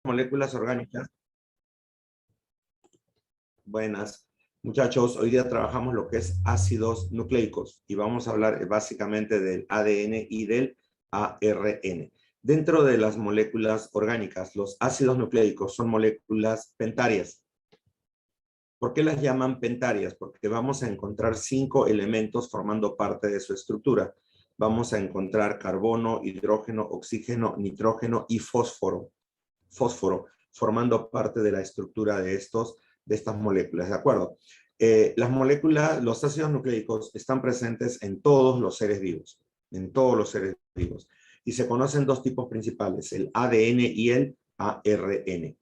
Moléculas orgánicas. Buenas. Muchachos, hoy día trabajamos lo que es ácidos nucleicos y vamos a hablar básicamente del ADN y del ARN. Dentro de las moléculas orgánicas, los ácidos nucleicos son moléculas pentarias. ¿Por qué las llaman pentarias? Porque vamos a encontrar 5 elementos formando parte de su estructura. Vamos a encontrar carbono, hidrógeno, oxígeno, nitrógeno y fósforo. Formando parte de la estructura de estas moléculas, ¿de acuerdo? Las moléculas, los ácidos nucleicos están presentes en todos los seres vivos, y se conocen dos tipos principales, el ADN y el ARN.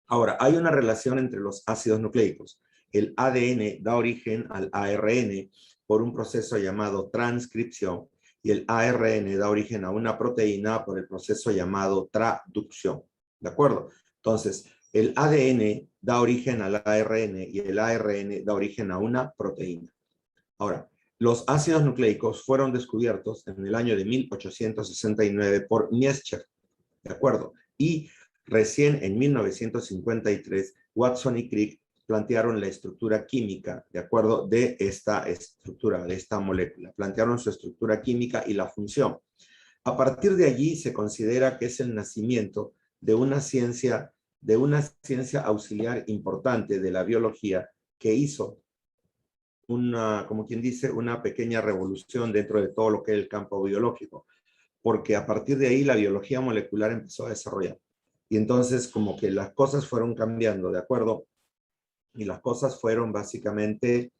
Ahora, hay una relación entre los ácidos nucleicos. El ADN da origen al ARN por un proceso llamado transcripción y el ARN da origen a una proteína por el proceso llamado traducción. ¿De acuerdo? Entonces, el ADN da origen al ARN y el ARN da origen a una proteína. Ahora, los ácidos nucleicos fueron descubiertos en el año de 1869 por Miescher. ¿De acuerdo? Y recién en 1953, Watson y Crick plantearon la estructura química, ¿de acuerdo? De esta estructura, de esta molécula. Plantearon su estructura química y la función. A partir de allí se considera que es el nacimiento de una ciencia auxiliar importante de la biología que hizo como quien dice, una pequeña revolución dentro de todo lo que es el campo biológico. Porque a partir de ahí la biología molecular empezó a desarrollar. Y entonces como que las cosas fueron cambiando, ¿de acuerdo? Y las cosas fueron básicamente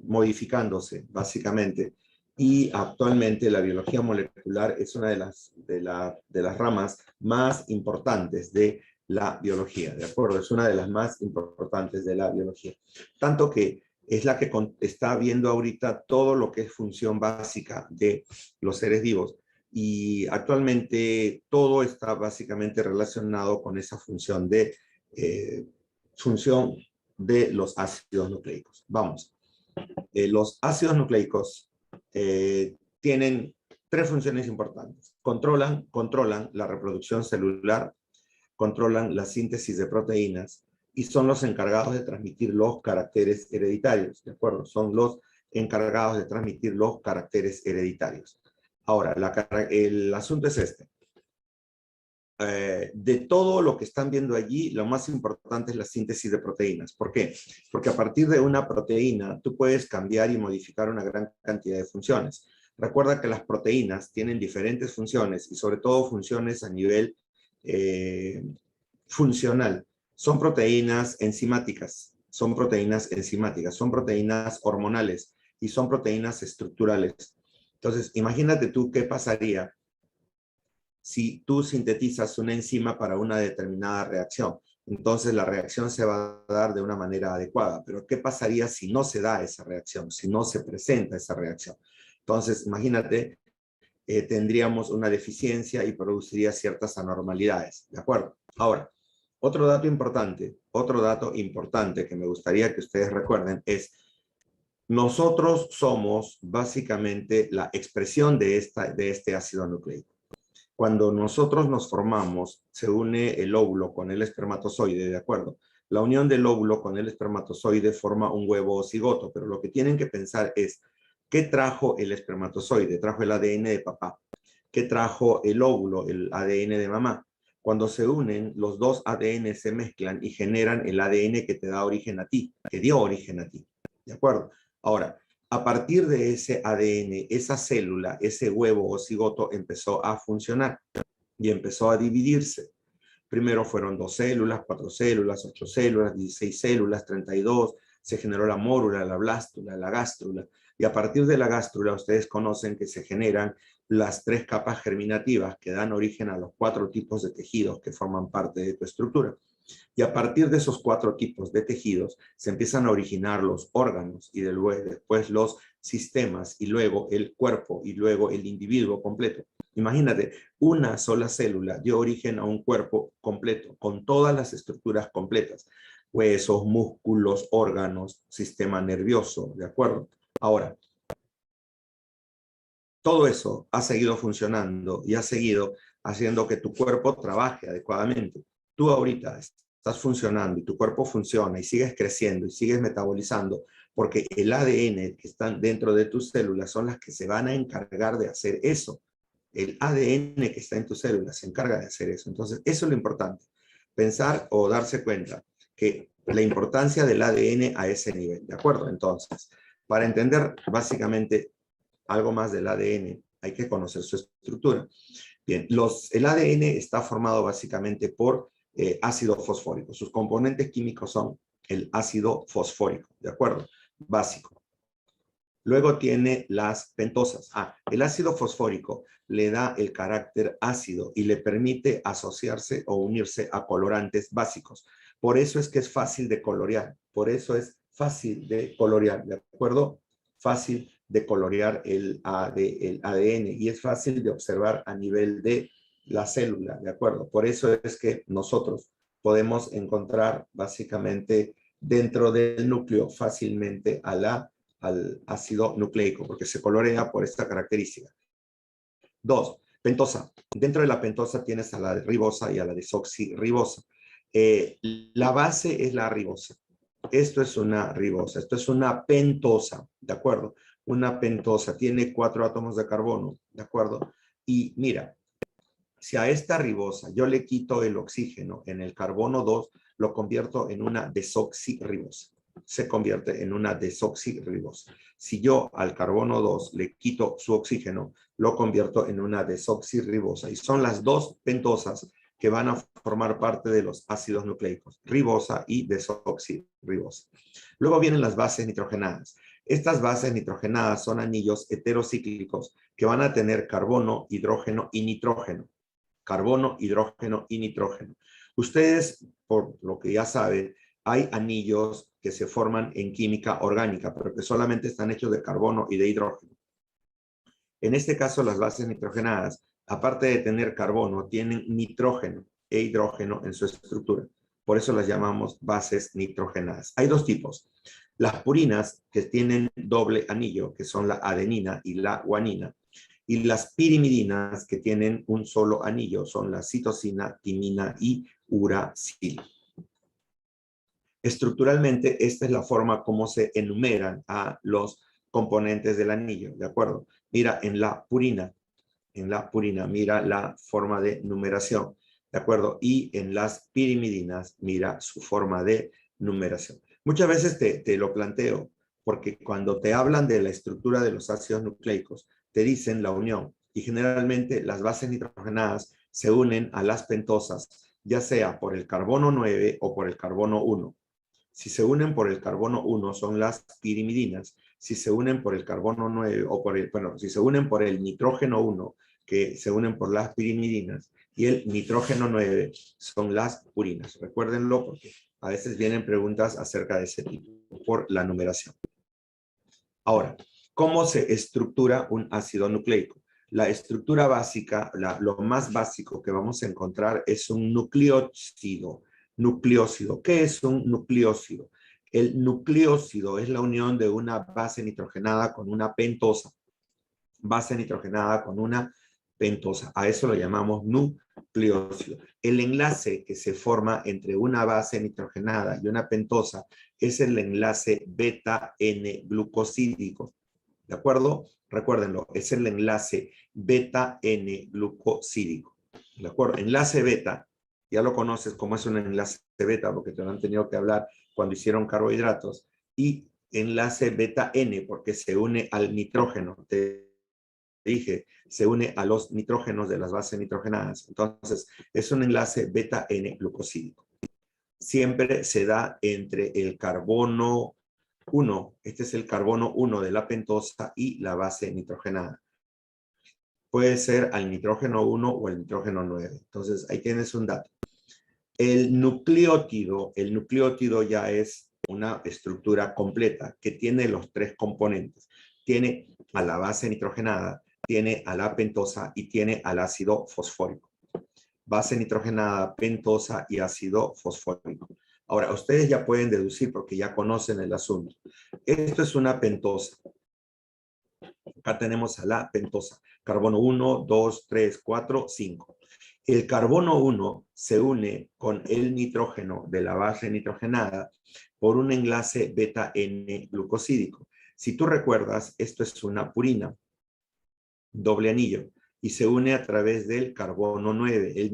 modificándose, básicamente. Y actualmente la biología molecular es una de las ramas más importantes de la biología, ¿de acuerdo? Es una de las más importantes de la biología. Tanto que es la que está viendo ahorita todo lo que es función básica de los seres vivos. Y actualmente todo está básicamente relacionado con esa función de los ácidos nucleicos. Vamos. Los ácidos nucleicos tienen 3 funciones importantes. Controlan la reproducción celular, controlan la síntesis de proteínas y son los encargados de transmitir los caracteres hereditarios, ¿de acuerdo? Son los encargados de transmitir los caracteres hereditarios. Ahora, el asunto es este. De todo lo que están viendo allí, lo más importante es la síntesis de proteínas. ¿Por qué? Porque a partir de una proteína, tú puedes cambiar y modificar una gran cantidad de funciones. Recuerda que las proteínas tienen diferentes funciones y sobre todo funciones a nivel funcional. Son proteínas enzimáticas, son proteínas hormonales y son proteínas estructurales. Entonces, imagínate tú qué pasaría si tú sintetizas una enzima para una determinada reacción. Entonces la reacción se va a dar de una manera adecuada. Pero ¿qué pasaría si no se da esa reacción? Si no se presenta esa reacción. Entonces, imagínate, tendríamos una deficiencia y produciría ciertas anormalidades. ¿De acuerdo? Ahora, otro dato importante que me gustaría que ustedes recuerden es: nosotros somos básicamente la expresión de este ácido nucleico. Cuando nosotros nos formamos, se une el óvulo con el espermatozoide, ¿de acuerdo? La unión del óvulo con el espermatozoide forma un huevo cigoto, pero lo que tienen que pensar es, ¿qué trajo el espermatozoide? Trajo el ADN de papá. ¿Qué trajo el óvulo? El ADN de mamá. Cuando se unen, los dos ADN se mezclan y generan el ADN que te da origen a ti, que dio origen a ti, ¿de acuerdo? Ahora, a partir de ese ADN, esa célula, ese huevo o cigoto empezó a funcionar y empezó a dividirse. Primero fueron 2 células, 4 células, 8 células, 16 células, 32. Se generó la mórula, la blástula, la gástrula. Y a partir de la gástrula, ustedes conocen que se generan las 3 capas germinativas que dan origen a los 4 tipos de tejidos que forman parte de tu estructura. Y a partir de esos 4 tipos de tejidos se empiezan a originar los órganos y después los sistemas y luego el cuerpo y luego el individuo completo. Imagínate, una sola célula dio origen a un cuerpo completo con todas las estructuras completas. Huesos, músculos, órganos, sistema nervioso, ¿de acuerdo? Ahora, todo eso ha seguido funcionando y ha seguido haciendo que tu cuerpo trabaje adecuadamente. Tú ahorita estás funcionando y tu cuerpo funciona y sigues creciendo y sigues metabolizando porque el ADN que están dentro de tus células son las que se van a encargar de hacer eso. El ADN que está en tus células se encarga de hacer eso. Entonces, eso es lo importante. Pensar o darse cuenta que la importancia del ADN a ese nivel, ¿de acuerdo? Entonces, para entender básicamente algo más del ADN, hay que conocer su estructura. Bien, el ADN está formado básicamente por ácido fosfórico. Sus componentes químicos son el ácido fosfórico, ¿de acuerdo? Básico. Luego tiene las pentosas. El ácido fosfórico le da el carácter ácido y le permite asociarse o unirse a colorantes básicos. Por eso es que es fácil de colorear. Por eso es fácil de colorear, ¿de acuerdo? Fácil de colorear el ADN y es fácil de observar a nivel de la célula, ¿de acuerdo? Por eso es que nosotros podemos encontrar básicamente dentro del núcleo fácilmente al ácido nucleico, porque se colorea por esta característica. 2. Pentosa. Dentro de la pentosa tienes a la ribosa y a la desoxirribosa. La base es la ribosa. Esto es una ribosa, esto es una pentosa, ¿de acuerdo? Una pentosa tiene 4 átomos de carbono, ¿de acuerdo? Y mira, si a esta ribosa yo le quito el oxígeno en el carbono 2, lo convierto en una desoxirribosa. Se convierte en una desoxirribosa. Si yo al carbono 2 le quito su oxígeno, lo convierto en una desoxirribosa. Y son las dos pentosas que van a formar parte de los ácidos nucleicos, ribosa y desoxirribosa. Luego vienen las bases nitrogenadas. Estas bases nitrogenadas son anillos heterocíclicos que van a tener carbono, hidrógeno y nitrógeno. Carbono, hidrógeno y nitrógeno. Ustedes, por lo que ya saben, hay anillos que se forman en química orgánica, pero que solamente están hechos de carbono y de hidrógeno. En este caso, las bases nitrogenadas, aparte de tener carbono, tienen nitrógeno e hidrógeno en su estructura. Por eso las llamamos bases nitrogenadas. Hay dos tipos. Las purinas, que tienen doble anillo, que son la adenina y la guanina, y las pirimidinas, que tienen un solo anillo, son la citosina, timina y uracil. Estructuralmente, esta es la forma como se enumeran a los componentes del anillo, ¿de acuerdo? Mira, en la purina, mira la forma de numeración, ¿de acuerdo? Y en las pirimidinas, mira su forma de numeración. Muchas veces te lo planteo, porque cuando te hablan de la estructura de los ácidos nucleicos, te dicen la unión, y generalmente las bases nitrogenadas se unen a las pentosas, ya sea por el carbono 9 o por el carbono 1. Si se unen por el carbono 1 son las pirimidinas. Si se unen por el carbono 9 o si se unen por el nitrógeno 1, que se unen por las pirimidinas, y el nitrógeno 9 son las purinas. Recuérdenlo porque a veces vienen preguntas acerca de ese tipo por la numeración. Ahora, ¿cómo se estructura un ácido nucleico? La estructura básica, lo más básico que vamos a encontrar es un nucleósido. Nucleósido. ¿Qué es un nucleósido? El nucleósido es la unión de una base nitrogenada con una pentosa. Base nitrogenada con una pentosa. A eso lo llamamos nucleósido. El enlace que se forma entre una base nitrogenada y una pentosa es el enlace beta-N-glucosídico. ¿De acuerdo? Recuérdenlo, es el enlace beta-N-glucosídico. ¿De acuerdo? Enlace beta, ya lo conoces como es un enlace beta, porque te lo han tenido que hablar cuando hicieron carbohidratos. Y enlace beta-N, porque se une al nitrógeno. Te dije, se une a los nitrógenos de las bases nitrogenadas. Entonces, es un enlace beta-N-glucosídico. Siempre se da entre el carbono 1, este es el carbono 1 de la pentosa y la base nitrogenada. Puede ser al nitrógeno 1 o el nitrógeno 9. Entonces, ahí tienes un dato. El nucleótido ya es una estructura completa que tiene los 3 componentes. Tiene a la base nitrogenada, tiene a la pentosa y tiene al ácido fosfórico. Base nitrogenada, pentosa y ácido fosfórico. Ahora, ustedes ya pueden deducir porque ya conocen el asunto. Esto es una pentosa. Acá tenemos a la pentosa. Carbono 1, 2, 3, 4, 5. El carbono 1 se une con el nitrógeno de la base nitrogenada por un enlace beta N glucosídico. Si tú recuerdas, esto es una purina, doble anillo, y se une a través del carbono 9, del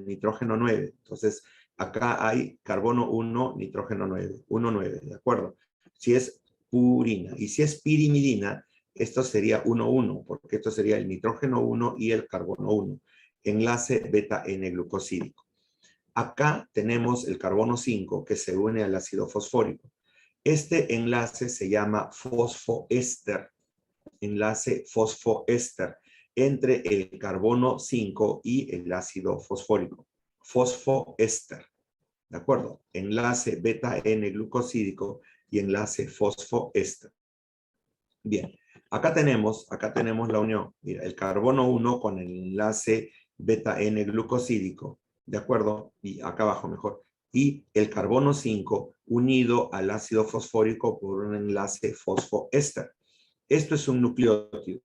nitrógeno 9. Entonces, acá hay carbono 1, nitrógeno 9, 1, 9, ¿de acuerdo? Si es purina. Y si es pirimidina, esto sería 1, 1, porque esto sería el nitrógeno 1 y el carbono 1. Enlace beta N glucosídico. Acá tenemos el carbono 5 que se une al ácido fosfórico. Este enlace se llama fosfoéster. Enlace fosfoéster entre el carbono 5 y el ácido fosfórico. Fosfoéster. ¿De acuerdo? Enlace beta N glucosídico y enlace fosfoéster. Bien, acá tenemos la unión. Mira, el carbono 1 con el enlace beta N glucosídico, ¿de acuerdo? Y acá abajo mejor. Y el carbono 5 unido al ácido fosfórico por un enlace fosfoéster. Esto es un nucleótido.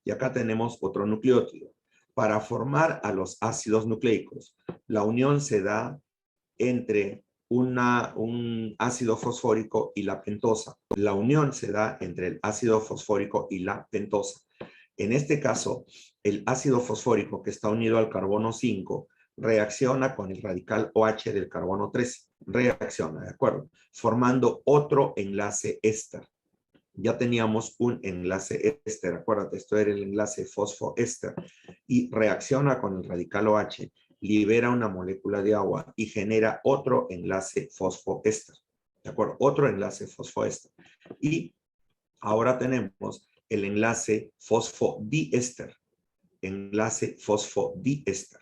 Y acá tenemos otro nucleótido. Para formar a los ácidos nucleicos, la unión se da entre un ácido fosfórico y la pentosa. La unión se da entre el ácido fosfórico y la pentosa. En este caso, el ácido fosfórico que está unido al carbono 5 reacciona con el radical OH del carbono 3. Reacciona, ¿de acuerdo? Formando otro enlace éster. Ya teníamos un enlace éster, acuérdate, esto era el enlace fosfoéster, y reacciona con el radical OH, libera una molécula de agua y genera otro enlace fosfoéster, ¿de acuerdo? Otro enlace fosfoéster. Y ahora tenemos el enlace fosfodiéster, enlace fosfodiéster,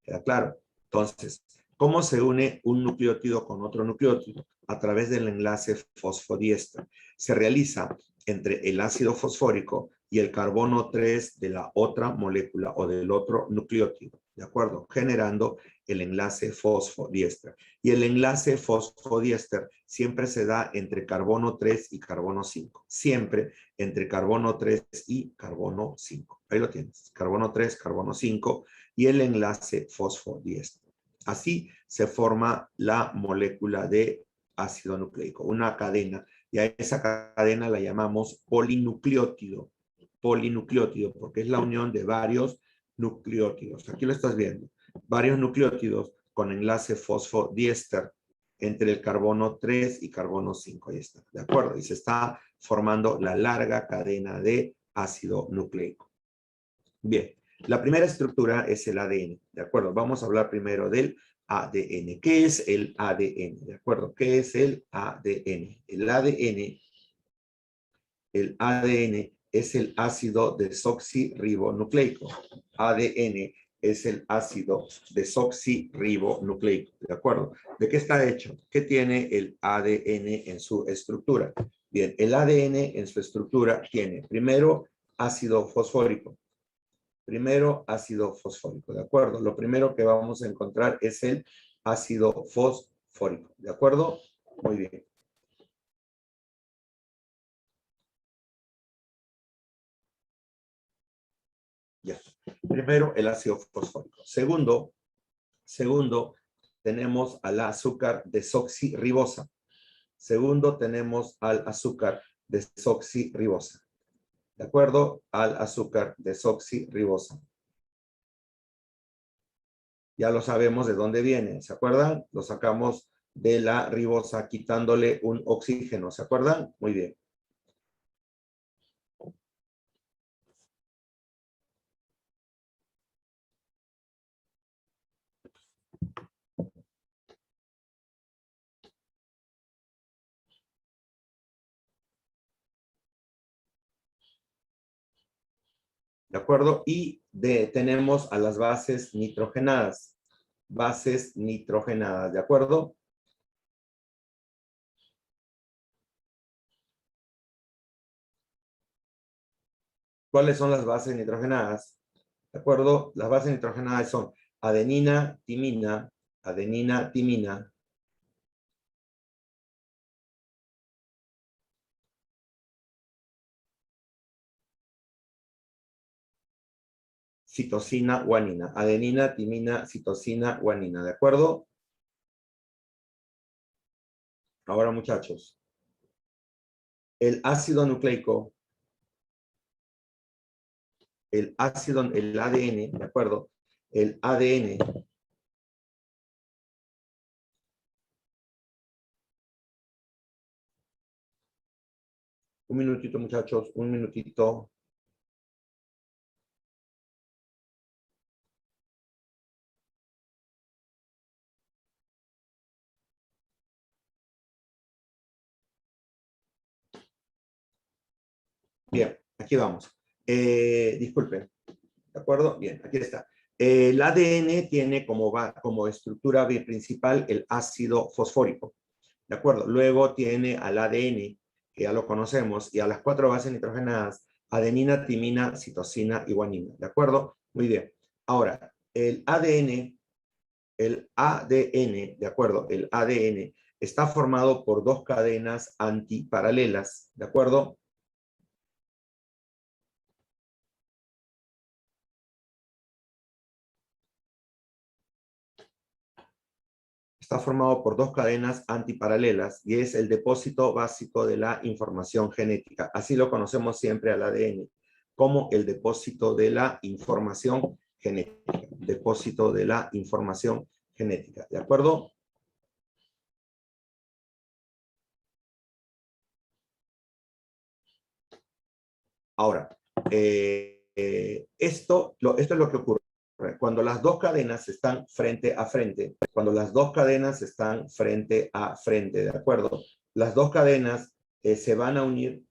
¿queda claro? Entonces, ¿cómo se une un nucleótido con otro nucleótido? A través del enlace fosfodiéster. Se realiza entre el ácido fosfórico y el carbono 3 de la otra molécula o del otro nucleótido, ¿de acuerdo? Generando el enlace fosfodiéster. Y el enlace fosfodiéster siempre se da entre carbono 3 y carbono 5. Siempre entre carbono 3 y carbono 5. Ahí lo tienes. Carbono 3, carbono 5 y el enlace fosfodiéster. Así se forma la molécula de ácido nucleico, una cadena, y a esa cadena la llamamos polinucleótido, polinucleótido, porque es la unión de varios nucleótidos. Aquí lo estás viendo, varios nucleótidos con enlace fosfodiéster entre el carbono 3 y carbono 5, ahí está, ¿de acuerdo? Y se está formando la larga cadena de ácido nucleico. Bien, la primera estructura es el ADN, ¿de acuerdo? Vamos a hablar primero del ADN. ¿Qué es el ADN? ¿De acuerdo? ¿Qué es el ADN? El ADN es el ácido desoxirribonucleico. ADN es el ácido desoxirribonucleico, ¿de acuerdo? ¿De qué está hecho? ¿Qué tiene el ADN en su estructura? Bien, el ADN en su estructura tiene primero ácido fosfórico. Primero, ácido fosfórico, ¿de acuerdo? Lo primero que vamos a encontrar es el ácido fosfórico, ¿de acuerdo? Muy bien. Ya. Primero, el ácido fosfórico. Segundo, tenemos al azúcar desoxirribosa. Segundo, tenemos al azúcar desoxirribosa. ¿De acuerdo? Al azúcar desoxirribosa. Ya lo sabemos de dónde viene, ¿se acuerdan? Lo sacamos de la ribosa quitándole un oxígeno, ¿se acuerdan? Muy bien. ¿De acuerdo? Y tenemos a las bases nitrogenadas. Bases nitrogenadas, ¿de acuerdo? ¿Cuáles son las bases nitrogenadas? ¿De acuerdo? Las bases nitrogenadas son adenina, timina, citosina, guanina. Adenina, timina, citosina, guanina. ¿De acuerdo? Ahora, muchachos. El ácido nucleico, el ADN, ¿de acuerdo? El ADN. Un minutito, muchachos, un minutito. Bien, aquí vamos. Disculpen, ¿de acuerdo? Bien, aquí está. El ADN tiene como estructura principal el ácido fosfórico, ¿de acuerdo? Luego tiene al ADN, que ya lo conocemos, y a las 4 bases nitrogenadas, adenina, timina, citosina y guanina, ¿de acuerdo? Muy bien. Ahora, el ADN, ¿de acuerdo? El ADN está formado por dos cadenas antiparalelas, ¿de acuerdo? Está formado por dos cadenas antiparalelas y es el depósito básico de la información genética. Así lo conocemos siempre al ADN, como el depósito de la información genética. Depósito de la información genética. ¿De acuerdo? Ahora, esto es lo que ocurre. Cuando las dos cadenas están frente a frente, cuando las dos cadenas están frente a frente, ¿de acuerdo? Las dos cadenas se van a unir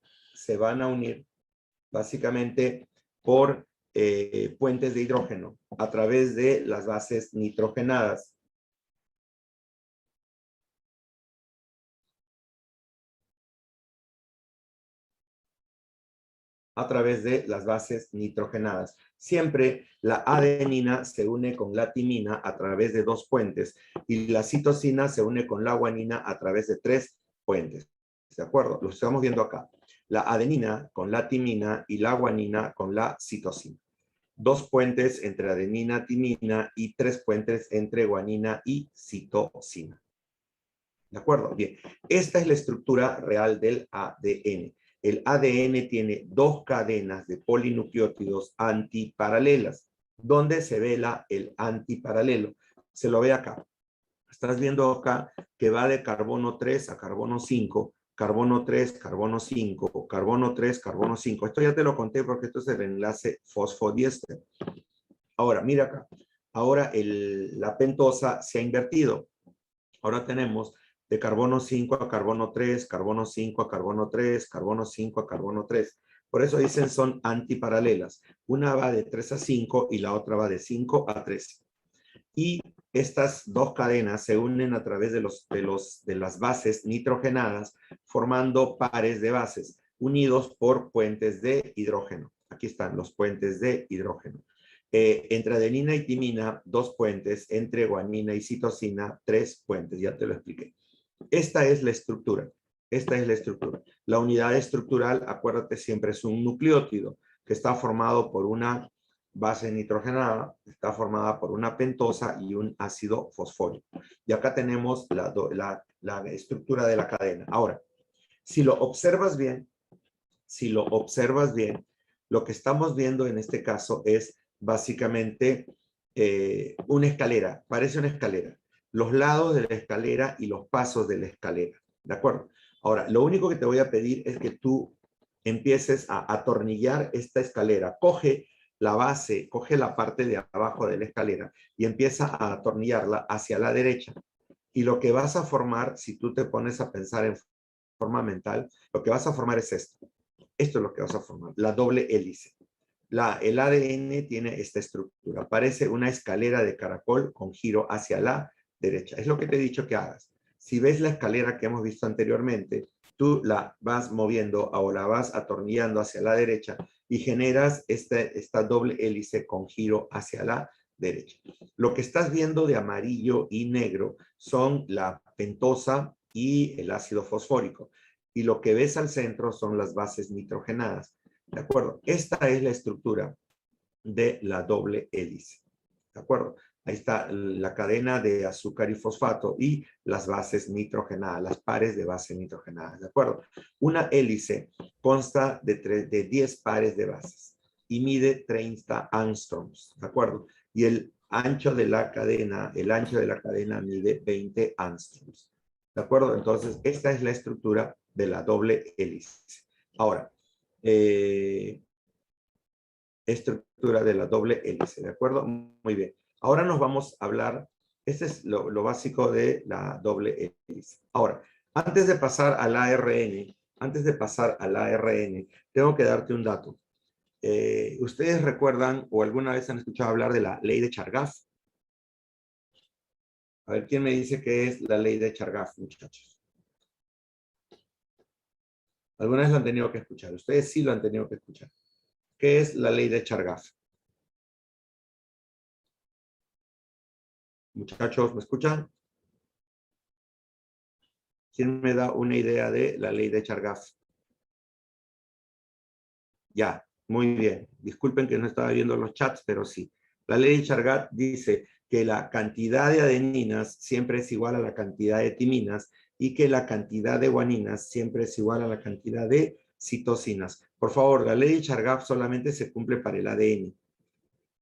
básicamente por puentes de hidrógeno a través de las bases nitrogenadas. A través de las bases nitrogenadas. Siempre la adenina se une con la timina a través de dos puentes y la citosina se une con la guanina a través de tres puentes. ¿De acuerdo? Lo estamos viendo acá. La adenina con la timina y la guanina con la citosina. Dos puentes entre adenina, timina y tres puentes entre guanina y citosina. ¿De acuerdo? Bien. Esta es la estructura real del ADN. El ADN tiene dos cadenas de polinucleótidos antiparalelas. ¿Dónde se ve el antiparalelo? Se lo ve acá. Estás viendo acá que va de carbono 3 a carbono 5, carbono 3, carbono 5, carbono 3, carbono 5. Esto ya te lo conté porque esto es el enlace fosfodiéster. Ahora, mira acá. Ahora la pentosa se ha invertido. Ahora tenemos de carbono 5 a carbono 3, carbono 5 a carbono 3, carbono 5 a carbono 3. Por eso dicen son antiparalelas. Una va de 3 a 5 y la otra va de 5 a 3. Y estas dos cadenas se unen a través de las bases nitrogenadas, formando pares de bases, unidos por puentes de hidrógeno. Aquí están los puentes de hidrógeno. Entre adenina y timina, dos puentes. Entre guanina y citosina, tres puentes. Ya te lo expliqué. Esta es la estructura. Esta es la estructura. La unidad estructural, acuérdate, siempre es un nucleótido que está formado por una base nitrogenada, está formada por una pentosa y un ácido fosfórico. Y acá tenemos la estructura de la cadena. Ahora, si lo observas bien, lo que estamos viendo en este caso es básicamente una escalera, parece una escalera. Los lados de la escalera y los pasos de la escalera, ¿de acuerdo? Ahora, lo único que te voy a pedir es que tú empieces a atornillar esta escalera. Coge la base, coge la parte de abajo de la escalera y empieza a atornillarla hacia la derecha. Y lo que vas a formar, si tú te pones a pensar en forma mental, lo que vas a formar es esto. Esto es lo que vas a formar, la doble hélice. El ADN tiene esta estructura. Parece una escalera de caracol con giro hacia la derecha. Es lo que te he dicho que hagas. Si ves la escalera que hemos visto anteriormente, tú la vas moviendo o la vas atornillando hacia la derecha y generas esta doble hélice con giro hacia la derecha. Lo que estás viendo de amarillo y negro son la pentosa y el ácido fosfórico. Y lo que ves al centro son las bases nitrogenadas. ¿De acuerdo? Esta es la estructura de la doble hélice. ¿De acuerdo? Ahí está la cadena de azúcar y fosfato y las bases nitrogenadas, las pares de base nitrogenadas. ¿De acuerdo? Una hélice consta de 10 pares de bases y mide 30 angstroms. ¿De acuerdo? Y el ancho de la cadena mide 20 angstroms. ¿De acuerdo? Entonces, esta es la estructura de la doble hélice. Ahora, estructura de la doble hélice, ¿de acuerdo? Muy bien. Ahora nos vamos a hablar, este es lo básico de la doble hélice. Ahora, antes de pasar al ARN, tengo que darte un dato. ¿Ustedes recuerdan o alguna vez han escuchado hablar de la ley de Chargaff? A ver, ¿quién me dice qué es la ley de Chargaff, muchachos? ¿Alguna vez lo han tenido que escuchar? Ustedes sí lo han tenido que escuchar. ¿Qué es la ley de Chargaff? Muchachos, ¿me escuchan? ¿Quién me da una idea de la ley de Chargaff? Ya, muy bien. Disculpen que no estaba viendo los chats, pero sí. La ley de Chargaff dice que la cantidad de adeninas siempre es igual a la cantidad de timinas y que la cantidad de guaninas siempre es igual a la cantidad de citosinas. Por favor, la ley de Chargaff solamente se cumple para el ADN,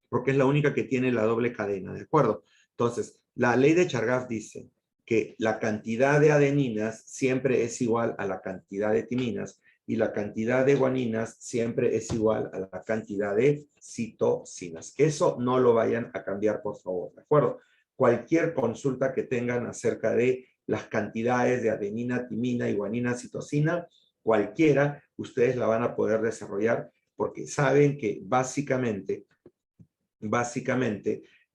porque es la única que tiene la doble cadena, ¿de acuerdo? Entonces, la ley de Chargaff dice que la cantidad de adeninas siempre es igual a la cantidad de timinas y la cantidad de guaninas siempre es igual a la cantidad de citosinas. Eso no lo vayan a cambiar, por favor, ¿de acuerdo? Cualquier consulta que tengan acerca de las cantidades de adenina, timina y guanina, citosina, cualquiera, ustedes la van a poder desarrollar porque saben que básicamente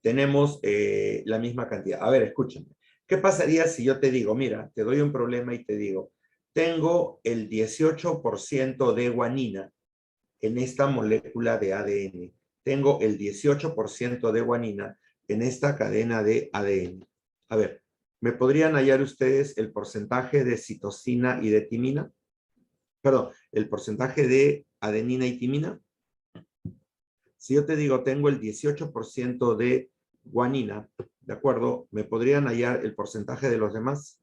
tenemos la misma cantidad. A ver, escúchame. ¿Qué pasaría si yo te digo, mira, te doy un problema y te digo, tengo el 18% de guanina en esta molécula de ADN. Tengo el 18% de guanina en esta cadena de ADN. A ver, ¿me podrían hallar ustedes el porcentaje de citosina y de timina? Perdón, el porcentaje de adenina y timina. Si yo te digo, tengo el 18% de guanina, ¿de acuerdo? ¿Me podrían hallar el porcentaje de los demás?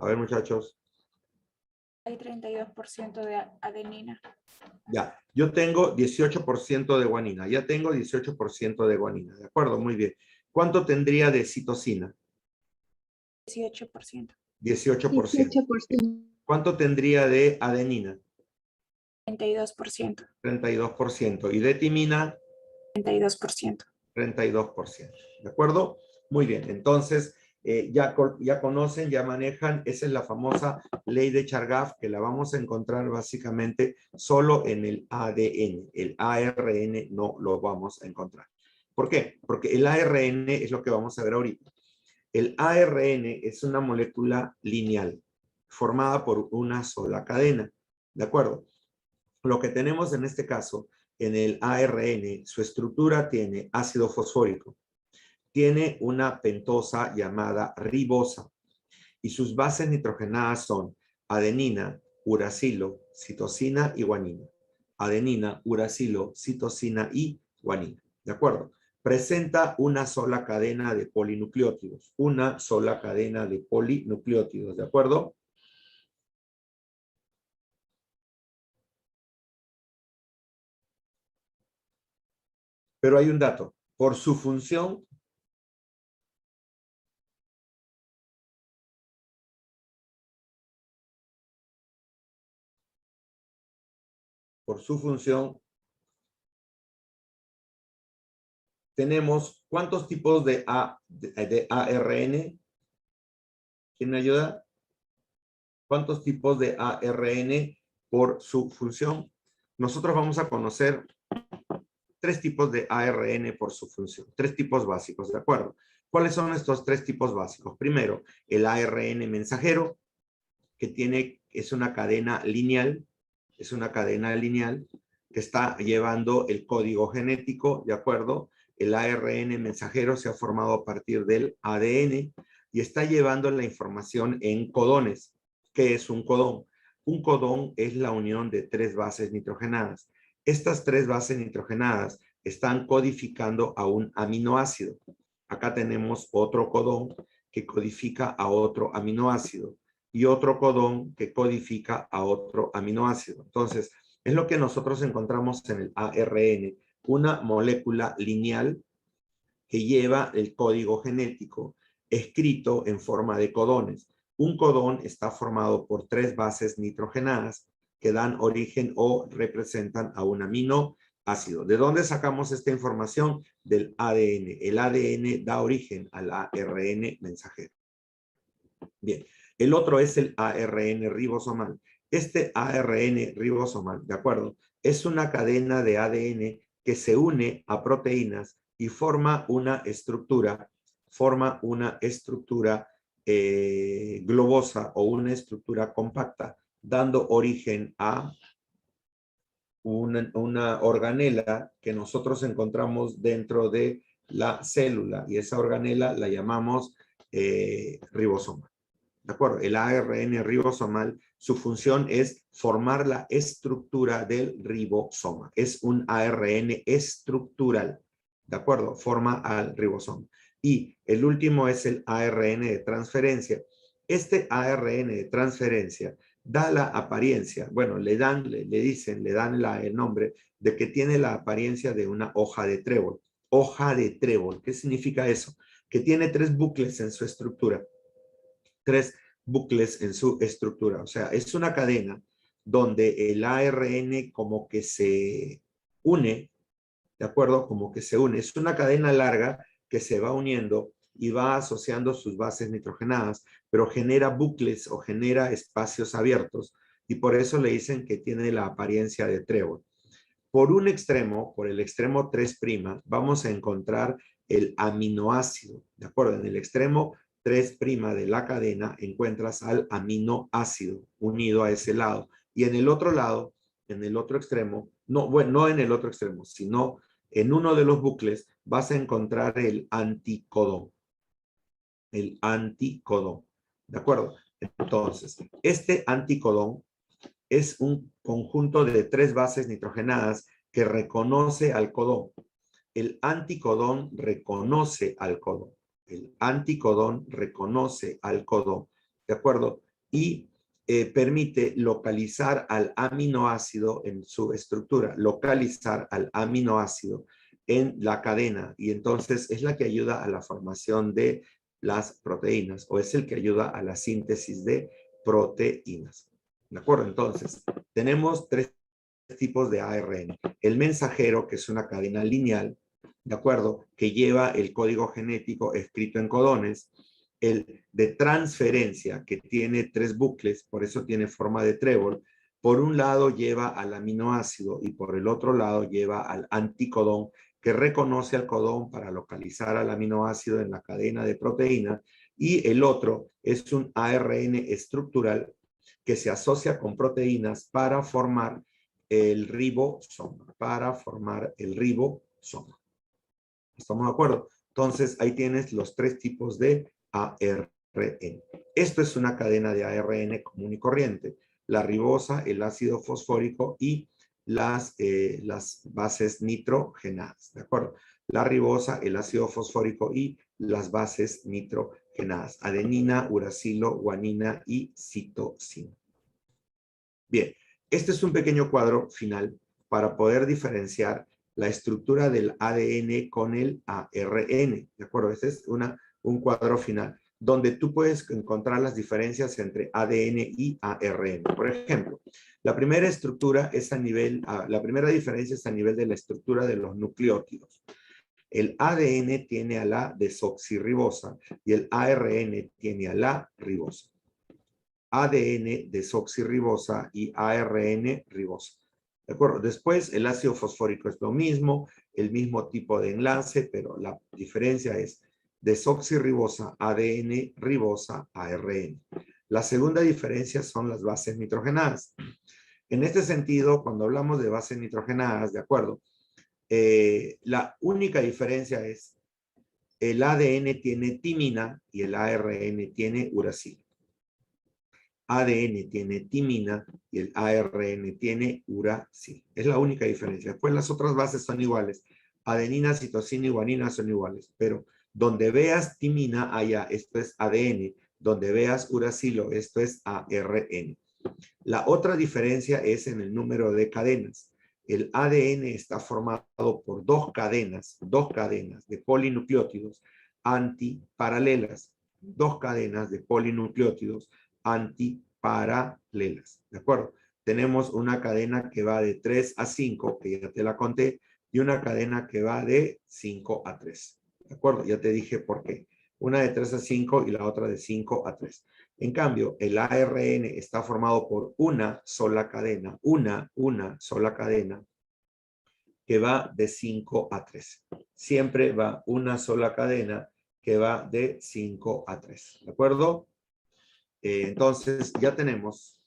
A ver, muchachos. Hay 32% de adenina. Ya, yo tengo 18% de guanina. Ya tengo 18% de guanina, ¿de acuerdo? Muy bien. ¿Cuánto tendría de citosina? 18%. 18%. ¿Cuánto tendría de adenina? 32%. 32%. ¿Y de timina? 32%. 32%. ¿De acuerdo? Muy bien. Entonces, ya conocen, ya manejan. Esa es la famosa ley de Chargaff, que la vamos a encontrar básicamente solo en el ADN. El ARN no lo vamos a encontrar. ¿Por qué? Porque el ARN es lo que vamos a ver ahorita. El ARN es una molécula lineal formada por una sola cadena. ¿De acuerdo? Lo que tenemos en este caso, en el ARN, su estructura tiene ácido fosfórico, tiene una pentosa llamada ribosa y sus bases nitrogenadas son adenina, uracilo, citosina y guanina. Adenina, uracilo, citosina y guanina. ¿De acuerdo? Presenta una sola cadena de polinucleótidos. Una sola cadena de polinucleótidos. ¿De acuerdo? Pero hay un dato. Por su función, tenemos ¿cuántos tipos de ARN? ¿Quién me ayuda? ¿Cuántos tipos de ARN por su función? Nosotros vamos a conocer 3 tipos de ARN por su función, 3 tipos básicos, ¿de acuerdo? ¿Cuáles son estos 3 tipos básicos? Primero, el ARN mensajero, que es una cadena lineal, que está llevando el código genético, ¿de acuerdo? El ARN mensajero se ha formado a partir del ADN y está llevando la información en codones. ¿Qué es un codón? Un codón es la unión de 3 bases nitrogenadas. Estas 3 bases nitrogenadas están codificando a un aminoácido. Acá tenemos otro codón que codifica a otro aminoácido y otro codón que codifica a otro aminoácido. Entonces, es lo que nosotros encontramos en el ARN, una molécula lineal que lleva el código genético escrito en forma de codones. Un codón está formado por 3 bases nitrogenadas que dan origen o representan a un aminoácido. ¿De dónde sacamos esta información? Del ADN. El ADN da origen al ARN mensajero. Bien, el otro es el ARN ribosomal. Este ARN ribosomal, ¿de acuerdo? Es una cadena de ADN que se une a proteínas y forma una estructura globosa o una estructura compacta, dando origen a una organela que nosotros encontramos dentro de la célula, y esa organela la llamamos ribosoma. ¿De acuerdo? El ARN ribosomal, su función es formar la estructura del ribosoma. Es un ARN estructural. ¿De acuerdo? Forma al ribosoma. Y el último es el ARN de transferencia. Este ARN de transferencia da la apariencia, bueno, le dan el nombre de que tiene la apariencia de una hoja de trébol. Hoja de trébol. ¿Qué significa eso? Que tiene 3 bucles en su estructura. 3 bucles en su estructura. O sea, es una cadena donde el ARN como que se une, ¿de acuerdo? Como que se une. Es una cadena larga que se va uniendo y va asociando sus bases nitrogenadas, pero genera bucles o genera espacios abiertos, y por eso le dicen que tiene la apariencia de trébol. Por un extremo, por el extremo 3', vamos a encontrar el aminoácido, ¿de acuerdo? En el extremo 3' de la cadena encuentras al aminoácido unido a ese lado. Y en el otro lado, en el otro extremo, no, bueno, no en el otro extremo, sino en uno de los bucles vas a encontrar el anticodón. El anticodón, ¿de acuerdo? Entonces, este anticodón es un conjunto de 3 bases nitrogenadas que reconoce al codón. El anticodón reconoce al codón. El anticodón reconoce al codón, ¿de acuerdo? Y permite localizar al aminoácido en su estructura, localizar al aminoácido en la cadena, y entonces es la que ayuda a la formación de las proteínas, o es el que ayuda a la síntesis de proteínas. ¿De acuerdo? Entonces, tenemos 3 tipos de ARN. El mensajero, que es una cadena lineal, ¿de acuerdo? Que lleva el código genético escrito en codones. El de transferencia, que tiene 3 bucles, por eso tiene forma de trébol. Por un lado lleva al aminoácido y por el otro lado lleva al anticodón, que reconoce al codón para localizar al aminoácido en la cadena de proteína. Y el otro es un ARN estructural que se asocia con proteínas para formar el ribosoma, ¿Estamos de acuerdo? Entonces, ahí tienes los 3 tipos de ARN. Esto es una cadena de ARN común y corriente. La ribosa, el ácido fosfórico y las bases nitrogenadas, ¿de acuerdo? La ribosa, el ácido fosfórico y las bases nitrogenadas. Adenina, uracilo, guanina y citosina. Bien, este es un pequeño cuadro final para poder diferenciar la estructura del ADN con el ARN, ¿de acuerdo? Este es un cuadro final donde tú puedes encontrar las diferencias entre ADN y ARN. Por ejemplo, la primera diferencia es a nivel de la estructura de los nucleótidos. El ADN tiene a la desoxirribosa y el ARN tiene a la ribosa. ADN desoxirribosa y ARN ribosa. ¿De acuerdo? Después, el ácido fosfórico es lo mismo, el mismo tipo de enlace, pero la diferencia es desoxirribosa, ADN, ribosa, ARN. La segunda diferencia son las bases nitrogenadas. En este sentido, cuando hablamos de bases nitrogenadas, ¿de acuerdo? La única diferencia es el ADN tiene timina y el ARN tiene uracilo. ADN tiene timina y el ARN tiene uracil. Es la única diferencia. Después las otras bases son iguales. Adenina, citosina y guanina son iguales. Pero donde veas timina, allá, esto es ADN. Donde veas uracilo, esto es ARN. La otra diferencia es en el número de cadenas. El ADN está formado por dos cadenas de polinucleótidos antiparalelas. Dos cadenas de polinucleótidos antiparalelas. ¿De acuerdo? Tenemos una cadena que va de 3 a 5, que ya te la conté, y una cadena que va de 5 a 3. ¿De acuerdo? Ya te dije por qué. Una de 3 a 5 y la otra de 5 a 3. En cambio, el ARN está formado por una sola cadena, una sola cadena, que va de 5 a 3. Siempre va una sola cadena que va de 5 a 3. ¿De acuerdo? Entonces, ya tenemos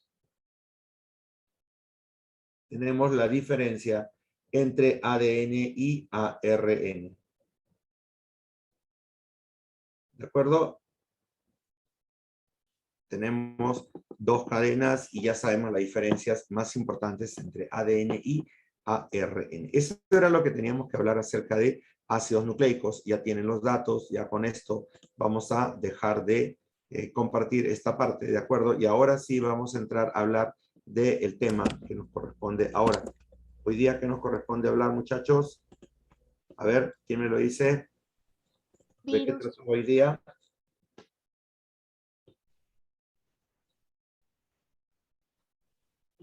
la diferencia entre ADN y ARN. ¿De acuerdo? Tenemos dos cadenas y ya sabemos las diferencias más importantes entre ADN y ARN. Eso era lo que teníamos que hablar acerca de ácidos nucleicos. Ya tienen los datos, ya con esto vamos a dejar de compartir esta parte, ¿de acuerdo? Y ahora sí vamos a entrar a hablar del tema que nos corresponde ahora. Hoy día, ¿qué nos corresponde hablar, muchachos? A ver, ¿quién me lo dice? ¿De qué trató hoy día?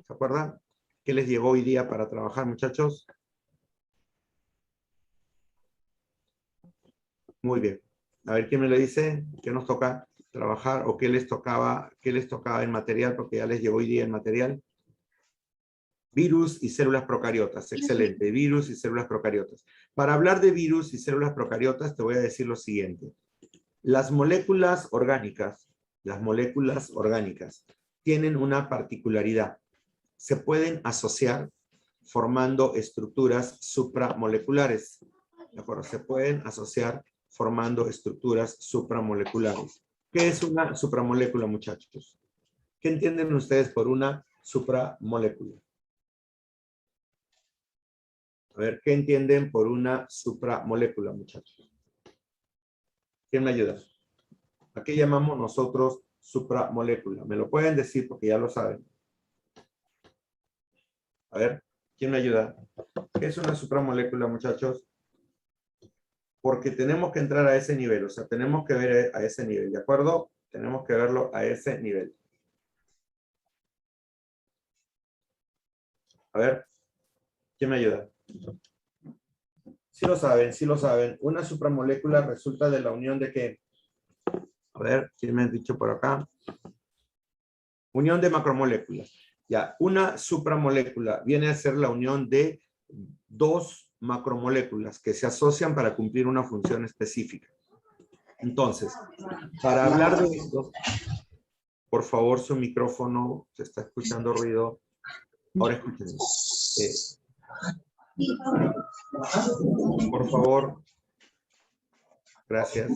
¿Se acuerdan? ¿Qué les llegó hoy día para trabajar, muchachos? Muy bien. A ver, ¿quién me lo dice? ¿Qué nos toca trabajar o qué les tocaba en material? Porque ya les llegó hoy día el material. Virus y células procariotas. Excelente. Virus y células procariotas. Para hablar de virus y células procariotas, te voy a decir lo siguiente. Las moléculas orgánicas tienen una particularidad. Se pueden asociar formando estructuras supramoleculares. ¿De acuerdo? Se pueden asociar formando estructuras supramoleculares. ¿Qué es una supramolécula, muchachos? ¿Qué entienden ustedes por una supramolécula? A ver, ¿qué entienden por una supramolécula, muchachos? ¿Quién me ayuda? ¿A qué llamamos nosotros supramolécula? Me lo pueden decir porque ya lo saben. A ver, ¿quién me ayuda? ¿Qué es una supramolécula, muchachos? Porque tenemos que entrar a ese nivel, o sea, tenemos que ver a ese nivel, ¿de acuerdo? Tenemos que verlo a ese nivel. A ver, ¿quién me ayuda? Sí lo saben, sí lo saben. Una supramolécula resulta de la unión de ¿qué? A ver, ¿quién me ha dicho por acá? Unión de macromoléculas. Ya, una supramolécula viene a ser la unión de dos macromoléculas que se asocian para cumplir una función específica. Entonces, para hablar de esto, por favor, su micrófono, se está escuchando ruido. Ahora escúchenme. Por favor. Gracias.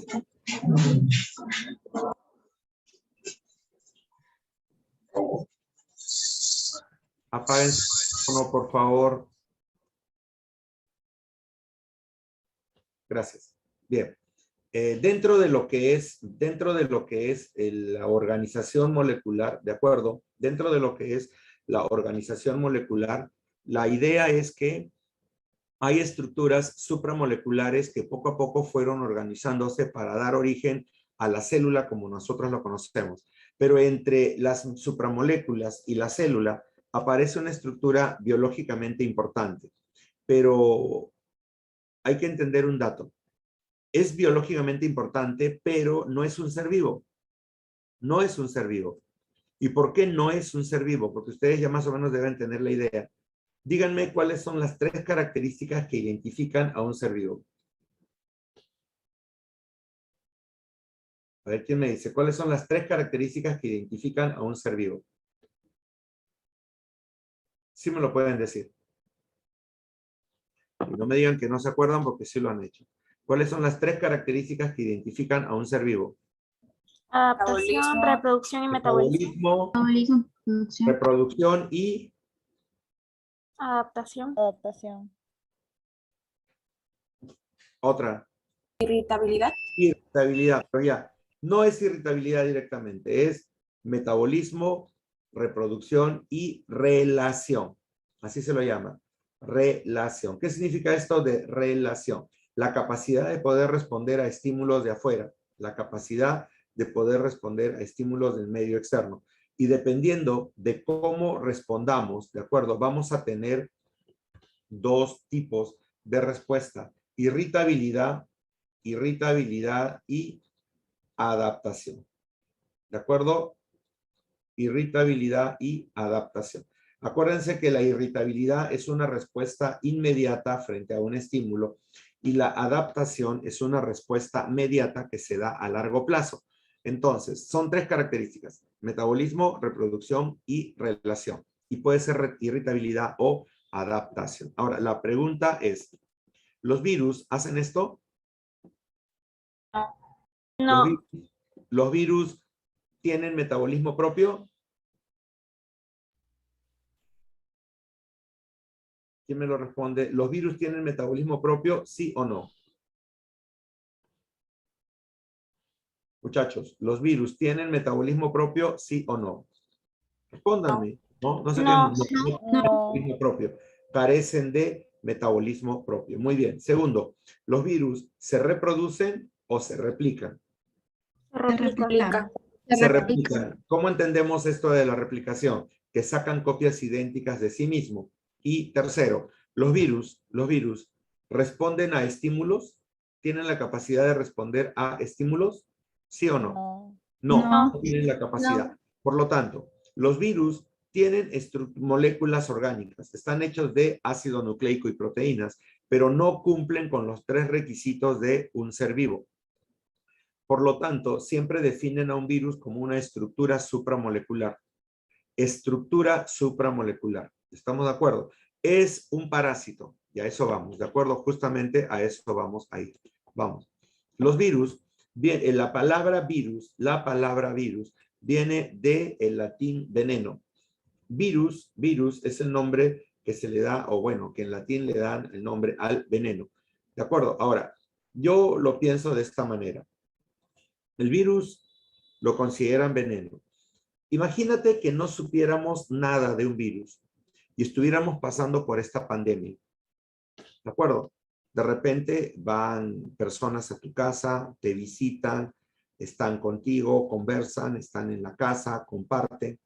Apaguen su micrófono, por favor. Gracias. Bien. Dentro de lo que es la organización molecular, ¿de acuerdo? Dentro de lo que es la organización molecular, la idea es que hay estructuras supramoleculares que poco a poco fueron organizándose para dar origen a la célula como nosotros lo conocemos. Pero entre las supramoléculas y la célula aparece una estructura biológicamente importante. Pero hay que entender un dato. Es biológicamente importante, pero no es un ser vivo. No es un ser vivo. ¿Y por qué no es un ser vivo? Porque ustedes ya más o menos deben tener la idea. Díganme cuáles son las 3 características que identifican a un ser vivo. A ver, ¿quién me dice? ¿Cuáles son las 3 características que identifican a un ser vivo? Sí me lo pueden decir. Y no me digan que no se acuerdan porque sí lo han hecho. ¿Cuáles son las 3 características que identifican a un ser vivo? Adaptación, Metabolismo. reproducción y metabolismo. Metabolismo, Metabolismo, producción. reproducción y Adaptación. Adaptación. otra. Irritabilidad. Irritabilidad, pero ya, no es irritabilidad directamente, es metabolismo, reproducción y relación. Así se lo llama, relación. ¿Qué significa esto de relación? La capacidad de poder responder a estímulos de afuera, la capacidad de poder responder a estímulos del medio externo. Y dependiendo de cómo respondamos, ¿de acuerdo? Vamos a tener dos tipos de respuesta: irritabilidad y adaptación. ¿De acuerdo? Irritabilidad y adaptación. Acuérdense que la irritabilidad es una respuesta inmediata frente a un estímulo y la adaptación es una respuesta mediata que se da a largo plazo. Entonces, son tres características: metabolismo, reproducción y relación. Y puede ser irritabilidad o adaptación. Ahora, la pregunta es, ¿los virus hacen esto? No, ¿Los virus tienen metabolismo propio? ¿Quién me lo responde? ¿Los virus tienen metabolismo propio, sí o no? Muchachos, ¿los virus tienen metabolismo propio, sí o no? Respóndanme. No, no sé No. qué No. metabolismo propio. Carecen de metabolismo propio. Muy bien. Segundo, ¿los virus se reproducen o se replican? Se Replica. Se replican. ¿Cómo entendemos esto de la replicación? Que sacan copias idénticas de sí mismo. Y tercero, los virus responden a estímulos, tienen la capacidad de responder a estímulos, ¿sí o no? No. No, No. no tienen la capacidad. Por lo tanto, los virus tienen moléculas orgánicas, están hechos de ácido nucleico y proteínas, pero no cumplen con los tres requisitos de un ser vivo. Por lo tanto, siempre definen a un virus como una estructura supramolecular. Estructura supramolecular. ¿Estamos de acuerdo? Es un parásito. Y a eso vamos. ¿De acuerdo? Justamente a eso vamos a ir. Vamos. Los virus, bien, la palabra virus viene del latín veneno. Virus es el nombre que se le da, o bueno, que en latín le dan el nombre al veneno. ¿De acuerdo? Ahora, yo lo pienso de esta manera. El virus lo consideran veneno. Imagínate que no supiéramos nada de un virus y estuviéramos pasando por esta pandemia. ¿De acuerdo? De repente van personas a tu casa, te visitan, están contigo, conversan, están en la casa, comparten.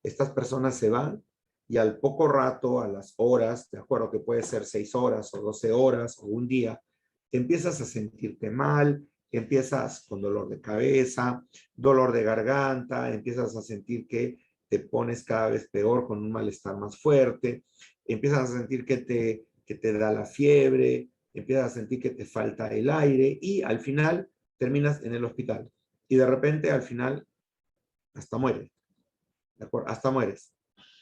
Estas personas se van y al poco rato, a las horas, de acuerdo que puede ser 6 horas o 12 horas o un día, te empiezas a sentirte mal, empiezas con dolor de cabeza, dolor de garganta, empiezas a sentir que te pones cada vez peor con un malestar más fuerte, empiezas a sentir que te da la fiebre, empiezas a sentir que te falta el aire y al final terminas en el hospital. Y de repente al final hasta mueres. ¿De acuerdo? Hasta mueres.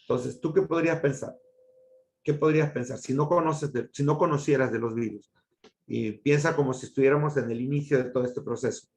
Entonces, ¿tú qué podrías pensar? ¿Qué podrías pensar si no conocieras de los virus? Y piensa como si estuviéramos en el inicio de todo este proceso.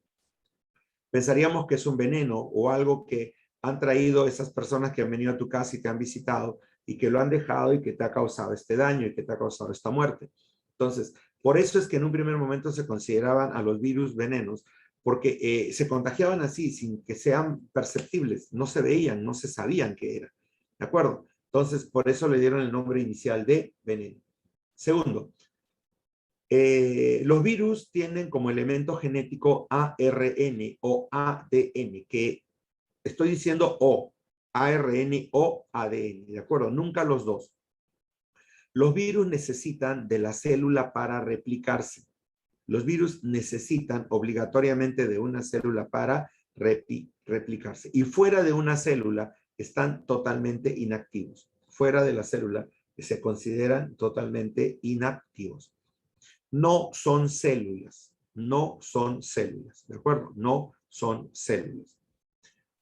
Pensaríamos que es un veneno o algo que han traído esas personas que han venido a tu casa y te han visitado y que lo han dejado y que te ha causado este daño y que te ha causado esta muerte. Entonces, por eso es que en un primer momento se consideraban a los virus venenos, porque se contagiaban así, sin que sean perceptibles, no se veían, no se sabían qué era. ¿De acuerdo? Entonces, por eso le dieron el nombre inicial de veneno. Segundo, los virus tienen como elemento genético ARN o ADN, que estoy diciendo O, ARN o ADN, ¿de acuerdo? Nunca los dos. Los virus necesitan de la célula para replicarse. Los virus necesitan obligatoriamente de una célula para replicarse. Y fuera de una célula están totalmente inactivos. Fuera de la célula se consideran totalmente inactivos. No son células, ¿de acuerdo? No son células.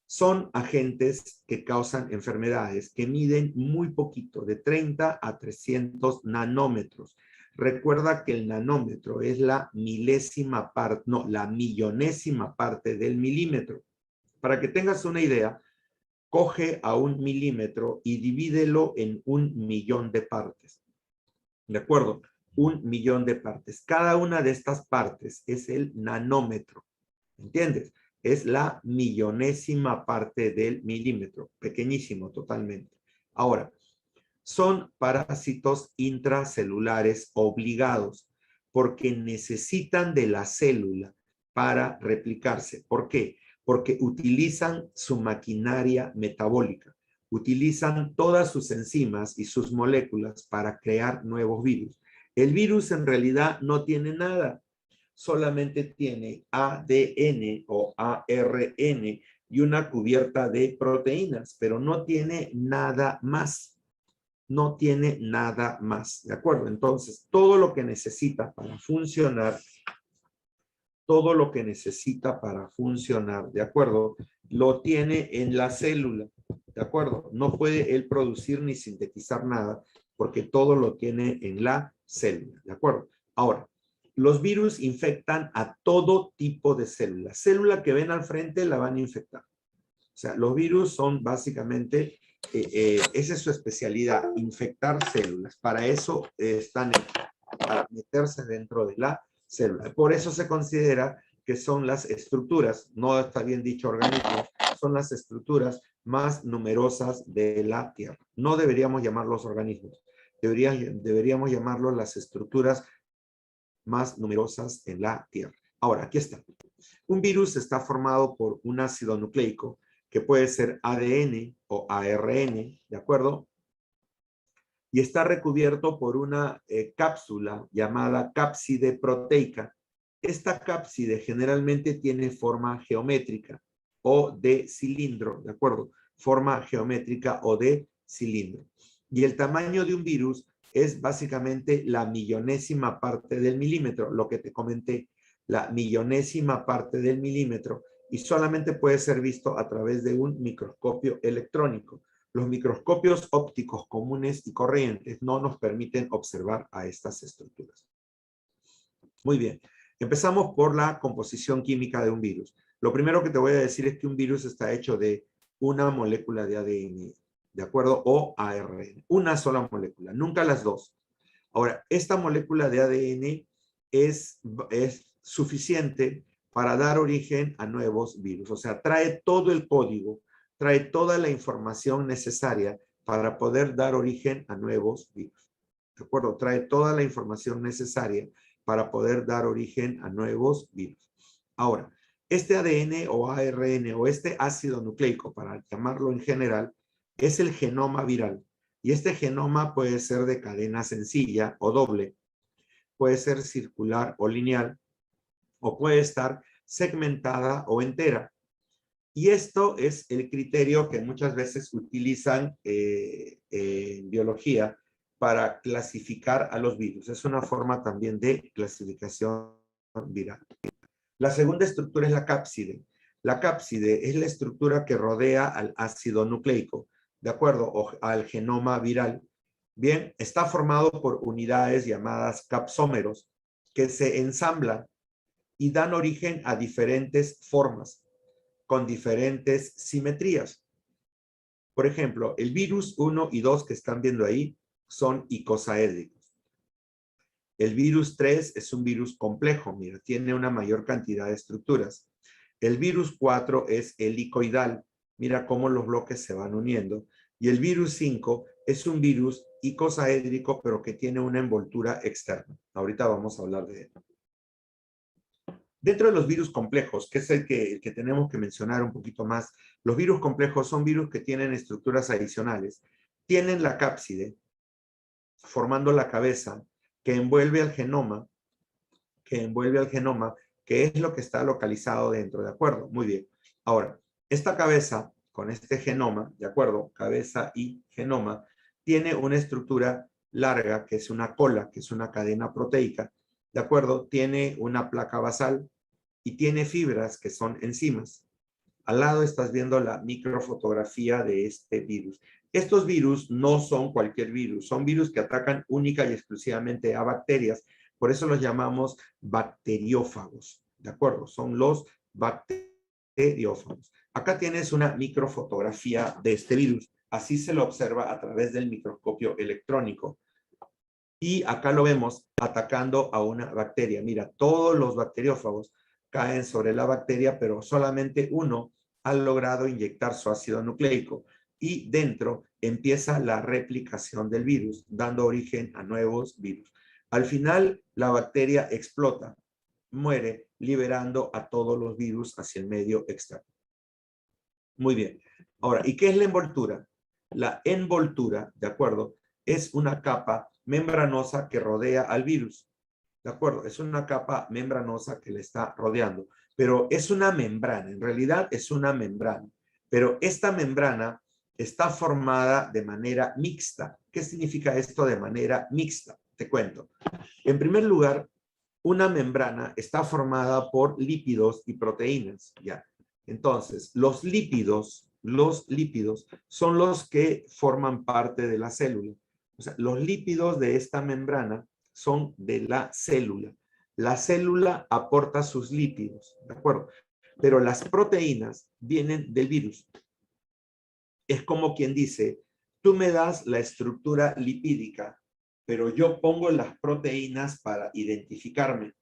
Son agentes que causan enfermedades que miden muy poquito, de 30 a 300 nanómetros. Recuerda que el nanómetro es la millonésima parte del milímetro. Para que tengas una idea, coge a 1 milímetro y divídelo en 1.000.000 de partes. ¿De acuerdo? 1.000.000 de partes. Cada una de estas partes es el nanómetro. ¿Entiendes? Es la millonésima parte del milímetro. Pequeñísimo totalmente. Ahora, son parásitos intracelulares obligados porque necesitan de la célula para replicarse. ¿Por qué? Porque utilizan su maquinaria metabólica, utilizan todas sus enzimas y sus moléculas para crear nuevos virus. El virus en realidad no tiene nada, solamente tiene ADN o ARN y una cubierta de proteínas, pero no tiene nada más. No tiene nada más, ¿de acuerdo? Entonces, todo lo que necesita para funcionar, ¿de acuerdo? Lo tiene en la célula, ¿de acuerdo? No puede él producir ni sintetizar nada porque todo lo tiene en la célula, ¿de acuerdo? Ahora, los virus infectan a todo tipo de células. Célula que ven al frente la van a infectar. O sea, los virus son básicamente, esa es su especialidad, infectar células. Para eso están para meterse dentro de la célula. Por eso se considera que son las estructuras, no está bien dicho organismos, son las estructuras más numerosas de la Tierra. No deberíamos llamarlos organismos, deberíamos llamarlos las estructuras más numerosas en la Tierra. Ahora, aquí está. Un virus está formado por un ácido nucleico, que puede ser ADN o ARN, ¿de acuerdo? Y está recubierto por una cápsula llamada cápside proteica. Esta cápside generalmente tiene forma geométrica o de cilindro, ¿de acuerdo? Forma geométrica o de cilindro. Y el tamaño de un virus es básicamente la millonésima parte del milímetro, lo que te comenté, la millonésima parte del milímetro, y solamente puede ser visto a través de un microscopio electrónico. Los microscopios ópticos comunes y corrientes no nos permiten observar a estas estructuras. Muy bien. Empezamos por la composición química de un virus. Lo primero que te voy a decir es que un virus está hecho de una molécula de ADN, ¿de acuerdo? O ARN. Una sola molécula, nunca las dos. Ahora, esta molécula de ADN es suficiente para dar origen a nuevos virus. O sea, trae todo el código, trae toda la información necesaria para poder dar origen a nuevos virus. ¿De acuerdo? Trae toda la información necesaria para poder dar origen a nuevos virus. Ahora, este ADN o ARN o este ácido nucleico, para llamarlo en general, es el genoma viral. Y este genoma puede ser de cadena sencilla o doble, puede ser circular o lineal, o puede estar segmentada o entera. Y esto es el criterio que muchas veces utilizan en biología para clasificar a los virus. Es una forma también de clasificación viral. La segunda estructura es la cápside. La cápside es la estructura que rodea al ácido nucleico, ¿de acuerdo? O al genoma viral. Bien, está formado por unidades llamadas capsómeros que se ensamblan y dan origen a diferentes formas con diferentes simetrías. Por ejemplo, el virus 1 y 2 que están viendo ahí son icosaédricos. El virus 3 es un virus complejo, mira, tiene una mayor cantidad de estructuras. El virus 4 es helicoidal, mira cómo los bloques se van uniendo. Y el virus 5 es un virus icosaédrico, pero que tiene una envoltura externa. Ahorita vamos a hablar de él. Dentro de los virus complejos, que es el que tenemos que mencionar un poquito más, los virus complejos son virus que tienen estructuras adicionales. Tienen la cápside, formando la cabeza, que envuelve al genoma, que es lo que está localizado dentro, ¿de acuerdo? Muy bien. Ahora, esta cabeza, con este genoma, ¿de acuerdo? Cabeza y genoma, tiene una estructura larga, que es una cola, que es una cadena proteica, ¿de acuerdo? Tiene una placa basal y tiene fibras que son enzimas. Al lado estás viendo la microfotografía de este virus. Estos virus no son cualquier virus, son virus que atacan única y exclusivamente a bacterias. Por eso los llamamos bacteriófagos, ¿de acuerdo? Son los bacteriófagos. Acá tienes una microfotografía de este virus. Así se lo observa a través del microscopio electrónico. Y acá lo vemos atacando a una bacteria. Mira, todos los bacteriófagos caen sobre la bacteria, pero solamente uno ha logrado inyectar su ácido nucleico. Y dentro empieza la replicación del virus, dando origen a nuevos virus. Al final, la bacteria explota, muere, liberando a todos los virus hacia el medio externo. Muy bien. Ahora, ¿y qué es la envoltura? La envoltura, ¿de acuerdo? Es una capa membranosa que rodea al virus. ¿De acuerdo? Es una capa membranosa que le está rodeando. Pero es una membrana, en realidad es una membrana. Pero esta membrana está formada de manera mixta. ¿Qué significa esto de manera mixta? Te cuento. En primer lugar, una membrana está formada por lípidos y proteínas, ¿ya? Entonces, los lípidos son los que forman parte de la célula. O sea, los lípidos de esta membrana son de la célula. La célula aporta sus lípidos, ¿de acuerdo? Pero las proteínas vienen del virus. Es como quien dice, tú me das la estructura lipídica, pero yo pongo las proteínas para identificarme.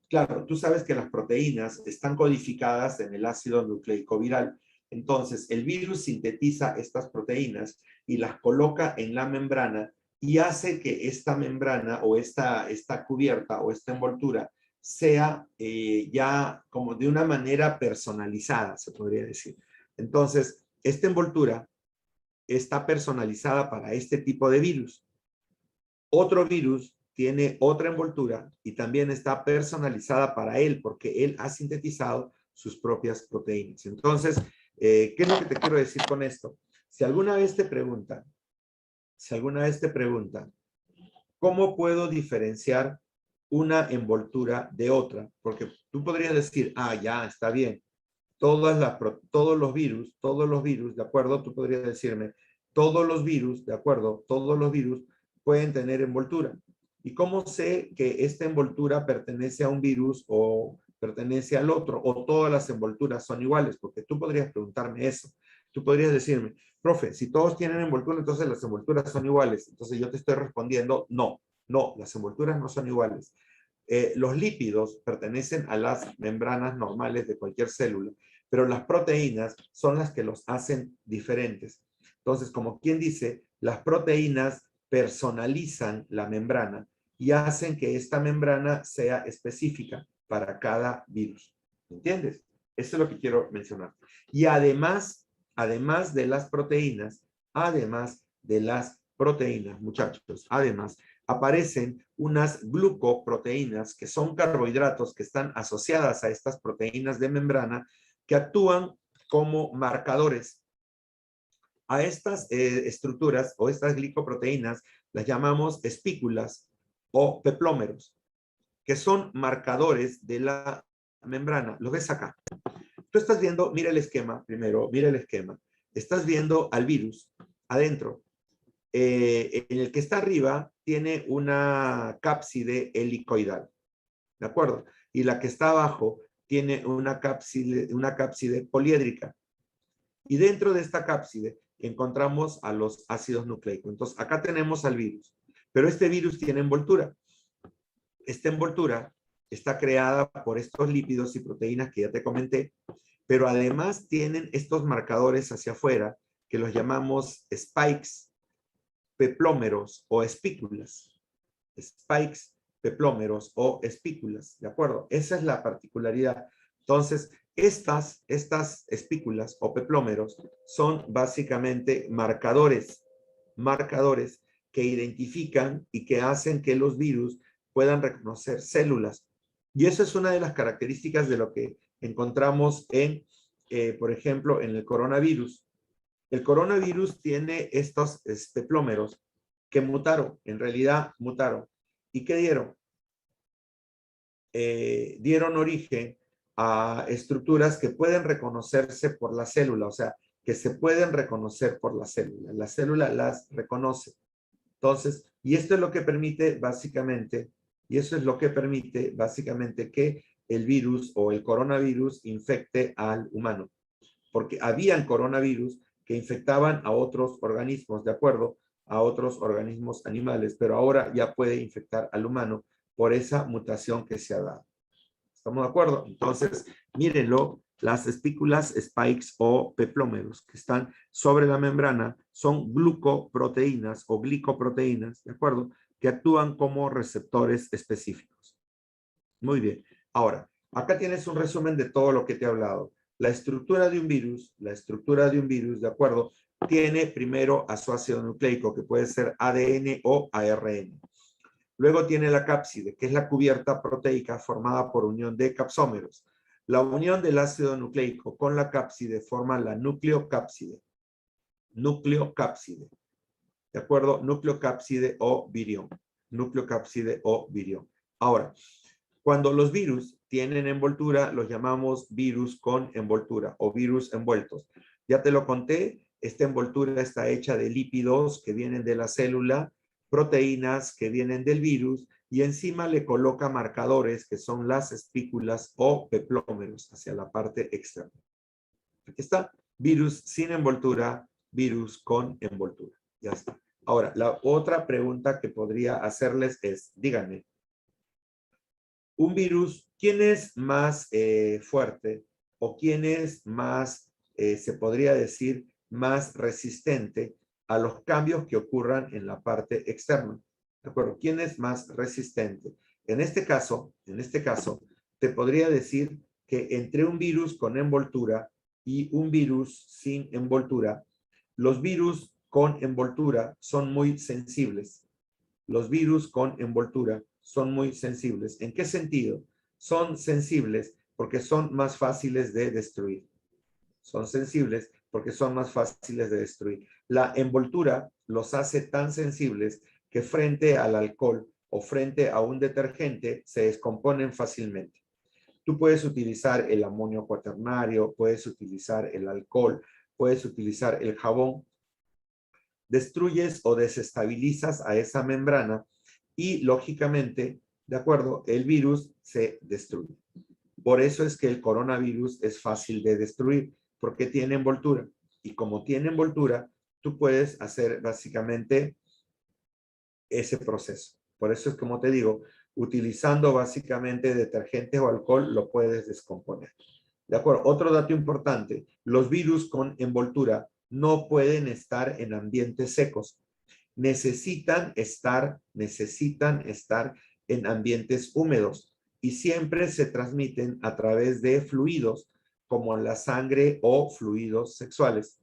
Claro, tú sabes que las proteínas están codificadas en el ácido nucleico viral. Entonces, el virus sintetiza estas proteínas y las coloca en la membrana y hace que esta membrana o esta cubierta o esta envoltura sea ya como de una manera personalizada, se podría decir. Entonces, esta envoltura está personalizada para este tipo de virus. Otro virus tiene otra envoltura y también está personalizada para él porque él ha sintetizado sus propias proteínas. Entonces, ¿qué es lo que te quiero decir con esto? Si alguna vez te preguntan, ¿cómo puedo diferenciar una envoltura de otra? Porque tú podrías decir, ah, ya, está bien. Todos los virus, ¿de acuerdo? Tú podrías decirme, todos los virus, ¿de acuerdo? Todos los virus pueden tener envoltura. ¿Y cómo sé que esta envoltura pertenece a un virus o pertenece al otro? O todas las envolturas son iguales, porque tú podrías preguntarme eso. Tú podrías decirme, profe, si todos tienen envoltura, entonces las envolturas son iguales. Entonces yo te estoy respondiendo, no, las envolturas no son iguales. Los lípidos pertenecen a las membranas normales de cualquier célula, pero las proteínas son las que los hacen diferentes. Entonces, como quien dice, las proteínas personalizan la membrana y hacen que esta membrana sea específica para cada virus. ¿Entiendes? Eso es lo que quiero mencionar. Y además de las proteínas, muchachos, además, aparecen unas glucoproteínas que son carbohidratos que están asociadas a estas proteínas de membrana que actúan como marcadores. A estas estructuras o estas glicoproteínas las llamamos espículas o peplómeros, que son marcadores de la membrana. ¿Lo ves acá? Tú estás viendo, mira el esquema primero, mira el esquema. Estás viendo al virus adentro. En el que está arriba tiene una cápside helicoidal, ¿de acuerdo? Y la que está abajo tiene una cápside poliédrica. Y dentro de esta cápside encontramos a los ácidos nucleicos. Entonces, acá tenemos al virus. Pero este virus tiene envoltura. Esta envoltura está creada por estos lípidos y proteínas que ya te comenté, pero además tienen estos marcadores hacia afuera que los llamamos spikes, peplómeros o espículas. Spikes, peplómeros o espículas, ¿de acuerdo? Esa es la particularidad. Entonces, estas espículas o peplómeros son básicamente marcadores que identifican y que hacen que los virus puedan reconocer células. Y eso es una de las características de lo que encontramos en, por ejemplo, en el coronavirus. El coronavirus tiene estos peplómeros que mutaron, en realidad mutaron. ¿Y qué dieron? Dieron origen a estructuras que pueden reconocerse por la célula, o sea, que se pueden reconocer por la célula las reconoce. Entonces, y esto es lo que permite básicamente, que el virus o el coronavirus infecte al humano. porque habían coronavirus que infectaban a otros organismos, ¿de acuerdo? A otros organismos animales, pero ahora ya puede infectar al humano por esa mutación que se ha dado. ¿Estamos de acuerdo? Entonces, mírenlo, las espículas spikes o peplómeros que están sobre la membrana son glucoproteínas o glicoproteínas, ¿de acuerdo? Que actúan como receptores específicos. Muy bien. Ahora, acá tienes un resumen de todo lo que te he hablado. La estructura de un virus, ¿de acuerdo? Tiene primero a su ácido nucleico, que puede ser ADN o ARN. Luego tiene la cápside, que es la cubierta proteica formada por unión de capsómeros. La unión del ácido nucleico con la cápside forma la nucleocápside. Nucleocápside. ¿De acuerdo? Nucleocápside o virión. Nucleocápside o virión. Ahora, cuando los virus tienen envoltura, los llamamos virus con envoltura o virus envueltos. Ya te lo conté, esta envoltura está hecha de lípidos que vienen de la célula, proteínas que vienen del virus y encima le coloca marcadores que son las espículas o peplómeros hacia la parte externa. Aquí está, virus sin envoltura, virus con envoltura. Ya está. Ahora, la otra pregunta que podría hacerles es, díganme, un virus, ¿quién es más fuerte o quién es más, se podría decir, más resistente a los cambios que ocurran en la parte externa? ¿De acuerdo? ¿Quién es más resistente? En este caso, te podría decir que entre un virus con envoltura y un virus sin envoltura, los virus con envoltura son muy sensibles. Los virus con envoltura son muy sensibles. ¿En qué sentido? Son sensibles porque son más fáciles de destruir. Son sensibles porque son más fáciles de destruir. La envoltura los hace tan sensibles que frente al alcohol o frente a un detergente se descomponen fácilmente. Tú puedes utilizar el amonio cuaternario, puedes utilizar el alcohol, puedes utilizar el jabón. Destruyes o desestabilizas a esa membrana y, lógicamente, de acuerdo, el virus se destruye. Por eso es que el coronavirus es fácil de destruir, porque tiene envoltura. Y como tiene envoltura, tú puedes hacer básicamente ese proceso. Por eso es como te digo, utilizando básicamente detergentes o alcohol, lo puedes descomponer. ¿De acuerdo? Otro dato importante, los virus con envoltura no pueden estar en ambientes secos. Necesitan estar en ambientes húmedos y siempre se transmiten a través de fluidos como la sangre o fluidos sexuales.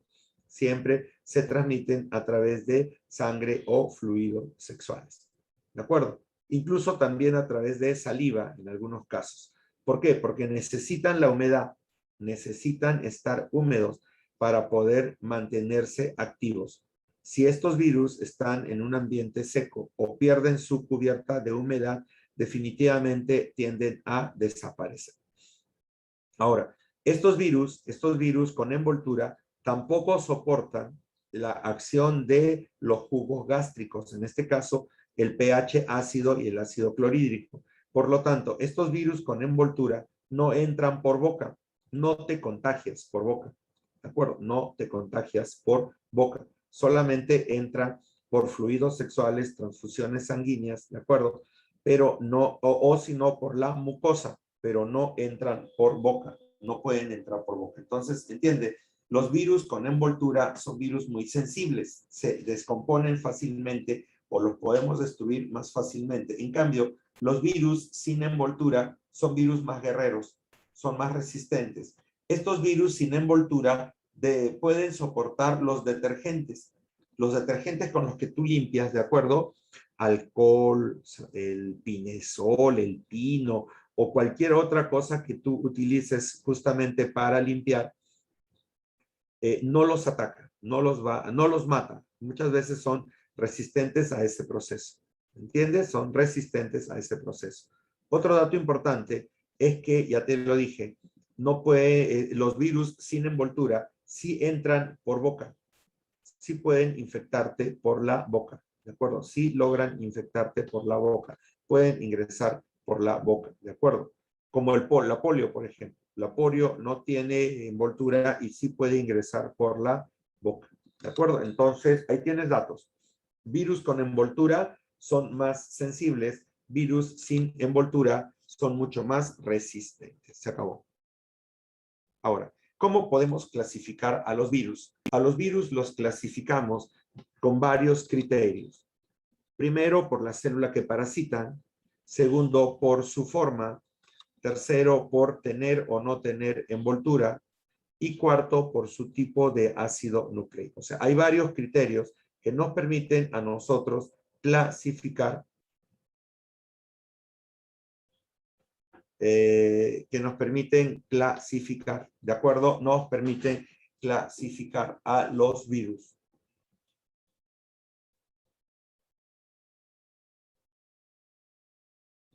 Siempre se transmiten a través de sangre o fluidos sexuales. ¿De acuerdo? Incluso también a través de saliva en algunos casos. ¿Por qué? Porque necesitan la humedad, necesitan estar húmedos para poder mantenerse activos. Si estos virus están en un ambiente seco o pierden su cubierta de humedad, definitivamente tienden a desaparecer. Ahora, estos virus con envoltura tampoco soportan la acción de los jugos gástricos, en este caso el pH ácido y el ácido clorhídrico. Por lo tanto, estos virus con envoltura no entran por boca, no te contagias por boca, ¿de acuerdo? No te contagias por boca, solamente entran por fluidos sexuales, transfusiones sanguíneas, ¿de acuerdo? Pero no, o si no por la mucosa, pero no entran por boca, no pueden entrar por boca. Entonces, entiende, los virus con envoltura son virus muy sensibles, se descomponen fácilmente o los podemos destruir más fácilmente. En cambio, los virus sin envoltura son virus más guerreros, son más resistentes. Estos virus sin envoltura pueden soportar los detergentes con los que tú limpias, ¿de acuerdo? Alcohol, el pinesol, el pino o cualquier otra cosa que tú utilices justamente para limpiar, no los ataca, no los mata. Muchas veces son resistentes a ese proceso. ¿Entiendes? Son resistentes a ese proceso. Otro dato importante es que, ya te lo dije, los virus sin envoltura sí entran por boca. Sí pueden infectarte por la boca. ¿De acuerdo? Sí logran infectarte por la boca. Pueden ingresar por la boca. ¿De acuerdo? Como la polio, por ejemplo. La porio no tiene envoltura y sí puede ingresar por la boca. ¿De acuerdo? Entonces, ahí tienes datos. Virus con envoltura son más sensibles. Virus sin envoltura son mucho más resistentes. Se acabó. Ahora, ¿cómo podemos clasificar a los virus? A los virus los clasificamos con varios criterios. Primero, por la célula que parasitan. Segundo, por su forma. Tercero, por tener o no tener envoltura. Y cuarto, por su tipo de ácido nucleico. O sea, hay varios criterios que nos permiten a nosotros clasificar, ¿de acuerdo? Nos permiten clasificar a los virus.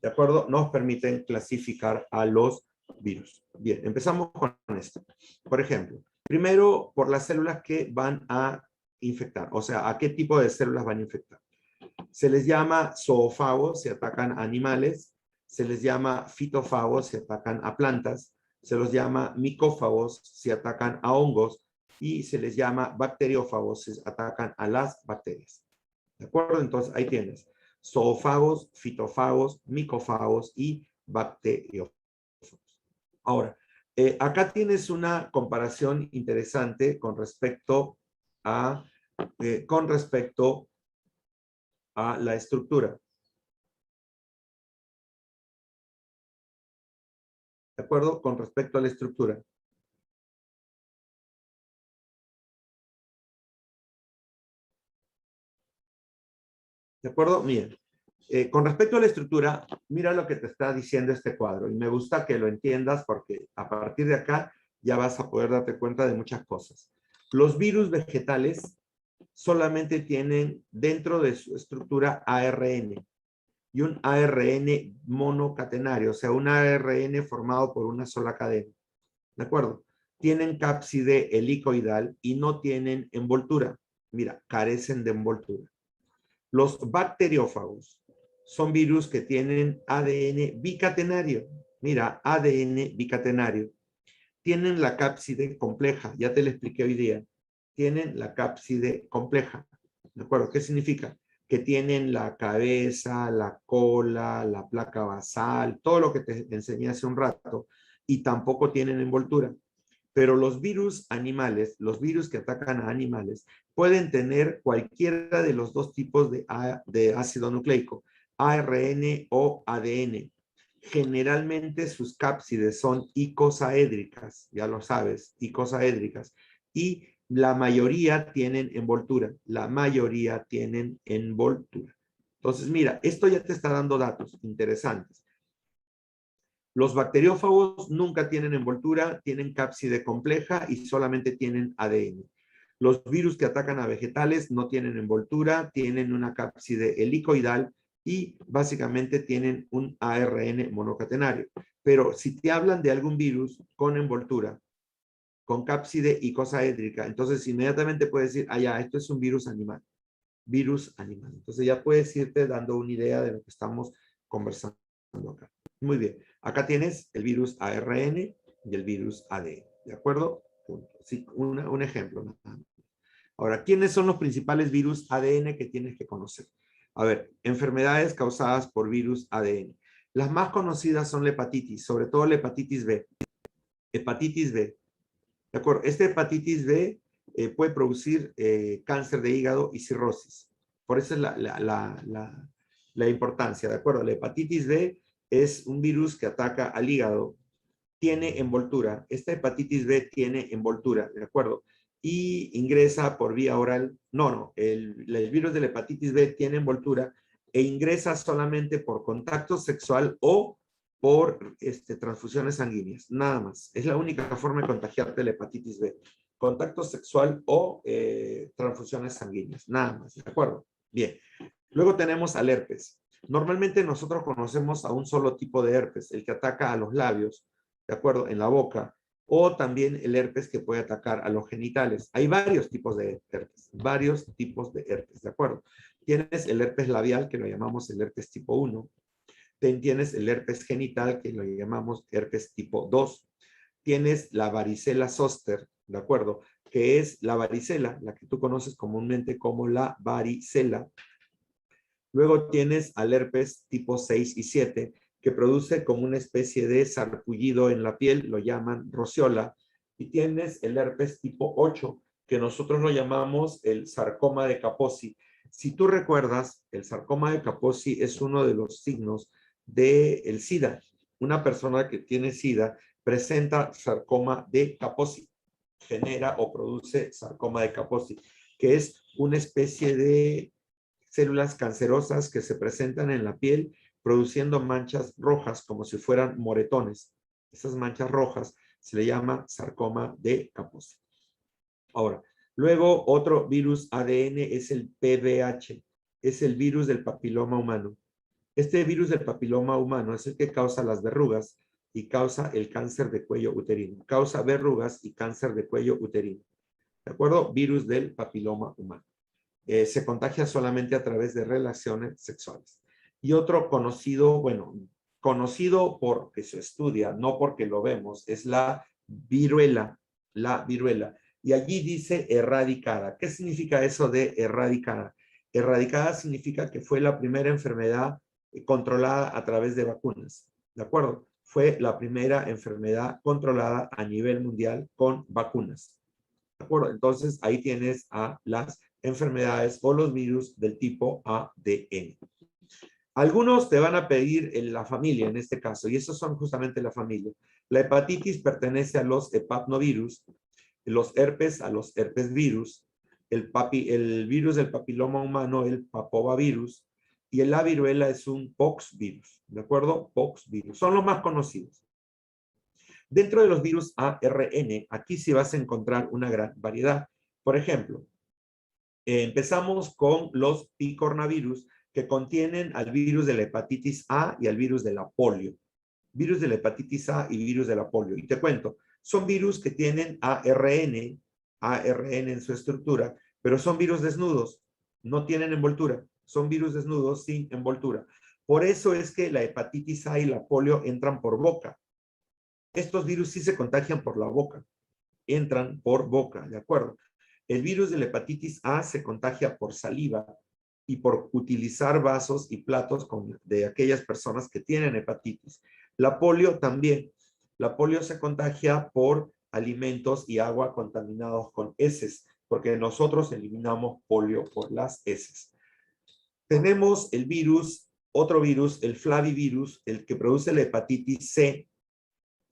¿De acuerdo? Nos permiten clasificar a los virus. Bien, empezamos con esto. Por ejemplo, primero por las células que van a infectar. O sea, ¿a qué tipo de células van a infectar? Se les llama zoófagos si atacan a animales. Se les llama fitófagos si atacan a plantas. Se los llama micófagos si atacan a hongos. Y se les llama bacteriófagos si atacan a las bacterias. ¿De acuerdo? Entonces, ahí tienes zoófagos, fitófagos, micófagos y bacteriófagos. Ahora, acá tienes una comparación interesante con respecto a la estructura. ¿De acuerdo? Con respecto a la estructura. ¿De acuerdo? Bien. Con respecto a la estructura, mira lo que te está diciendo este cuadro. Y me gusta que lo entiendas porque a partir de acá ya vas a poder darte cuenta de muchas cosas. Los virus vegetales solamente tienen dentro de su estructura ARN. Y un ARN monocatenario, o sea, un ARN formado por una sola cadena. ¿De acuerdo? Tienen cápside helicoidal y no tienen envoltura. Mira, carecen de envoltura. Los bacteriófagos son virus que tienen ADN bicatenario. Mira, ADN bicatenario. Tienen la cápside compleja, ya te lo expliqué hoy día. Tienen la cápside compleja. ¿De acuerdo? ¿Qué significa? Que tienen la cabeza, la cola, la placa basal, todo lo que te enseñé hace un rato, y tampoco tienen envoltura. Pero los virus animales, los virus que atacan a animales, pueden tener cualquiera de los dos tipos de ácido nucleico, ARN o ADN. Generalmente sus cápsides son icosaédricas, ya lo sabes, icosaédricas, y la mayoría tienen envoltura, la mayoría tienen envoltura. Entonces, mira, esto ya te está dando datos interesantes. Los bacteriófagos nunca tienen envoltura, tienen cápside compleja y solamente tienen ADN. Los virus que atacan a vegetales no tienen envoltura, tienen una cápside helicoidal y básicamente tienen un ARN monocatenario. Pero si te hablan de algún virus con envoltura, con cápside icosaédrica, entonces inmediatamente puedes decir, ya, esto es un virus animal. Virus animal. Entonces ya puedes irte dando una idea de lo que estamos conversando acá. Muy bien. Acá tienes el virus ARN y el virus ADN. ¿De acuerdo? Sí, un ejemplo. Ahora, ¿quiénes son los principales virus ADN que tienes que conocer? A ver, enfermedades causadas por virus ADN. Las más conocidas son la hepatitis, sobre todo la hepatitis B. Hepatitis B. ¿De acuerdo? Esta hepatitis B puede producir cáncer de hígado y cirrosis. Por eso es la importancia, ¿de acuerdo? La hepatitis B es un virus que ataca al hígado, tiene envoltura. Esta hepatitis B tiene envoltura, ¿de acuerdo? Y ingresa por vía oral. No, el virus de la hepatitis B tiene envoltura e ingresa solamente por contacto sexual o por transfusiones sanguíneas, nada más. Es la única forma de contagiarte la hepatitis B. Contacto sexual o transfusiones sanguíneas, nada más, ¿de acuerdo? Bien. Luego tenemos al herpes. Normalmente nosotros conocemos a un solo tipo de herpes, el que ataca a los labios, ¿de acuerdo? En la boca, o también el herpes que puede atacar a los genitales. Hay varios tipos de herpes, ¿de acuerdo? Tienes el herpes labial, que lo llamamos el herpes tipo 1. Tienes el herpes genital, que lo llamamos herpes tipo 2. tienes la varicela zoster, ¿de acuerdo? Que es la varicela, la que tú conoces comúnmente como la varicela. Luego tienes al herpes tipo 6 y 7, que produce como una especie de sarpullido en la piel, lo llaman rociola. Y tienes el herpes tipo 8, que nosotros lo llamamos el sarcoma de Kaposi. Si tú recuerdas, el sarcoma de Kaposi es uno de los signos del SIDA. Una persona que tiene SIDA presenta sarcoma de Kaposi, genera o produce sarcoma de Kaposi, que es una especie de células cancerosas que se presentan en la piel produciendo manchas rojas como si fueran moretones. Esas manchas rojas se le llama sarcoma de Kaposi. Ahora, luego otro virus ADN es el PBH, es el virus del papiloma humano. Este virus del papiloma humano es el que causa las verrugas y causa el cáncer de cuello uterino. Causa verrugas y cáncer de cuello uterino. ¿De acuerdo? Virus del papiloma humano. Se contagia solamente a través de relaciones sexuales. Y otro conocido, bueno, conocido porque se estudia, no porque lo vemos, es la viruela, la viruela. Y allí dice erradicada. ¿Qué significa eso de erradicada? Erradicada significa que fue la primera enfermedad controlada a través de vacunas, ¿de acuerdo? Fue la primera enfermedad controlada a nivel mundial con vacunas. ¿De acuerdo? Entonces, ahí tienes a las enfermedades o los virus del tipo ADN. Algunos te van a pedir en la familia, en este caso, y esos son justamente la familia. La hepatitis pertenece a los hepatnovirus, los herpes a los herpes virus, el virus del papiloma humano, el papovavirus, y la viruela es un pox virus, ¿de acuerdo? Pox virus. Son los más conocidos. Dentro de los virus ARN, aquí sí vas a encontrar una gran variedad. Por ejemplo, empezamos con los picornavirus, que contienen al virus de la hepatitis A y al virus de la polio. Virus de la hepatitis A y virus de la polio. Y te cuento, son virus que tienen ARN en su estructura, pero son virus desnudos, no tienen envoltura. Son virus desnudos sin envoltura. Por eso es que la hepatitis A y la polio entran por boca. Estos virus sí se contagian por la boca, entran por boca, ¿de acuerdo? El virus de la hepatitis A se contagia por saliva y por utilizar vasos y platos de aquellas personas que tienen hepatitis. La polio también. La polio se contagia por alimentos y agua contaminados con heces, porque nosotros eliminamos polio por las heces. Tenemos el virus, otro virus, el flavivirus, el que produce la hepatitis C,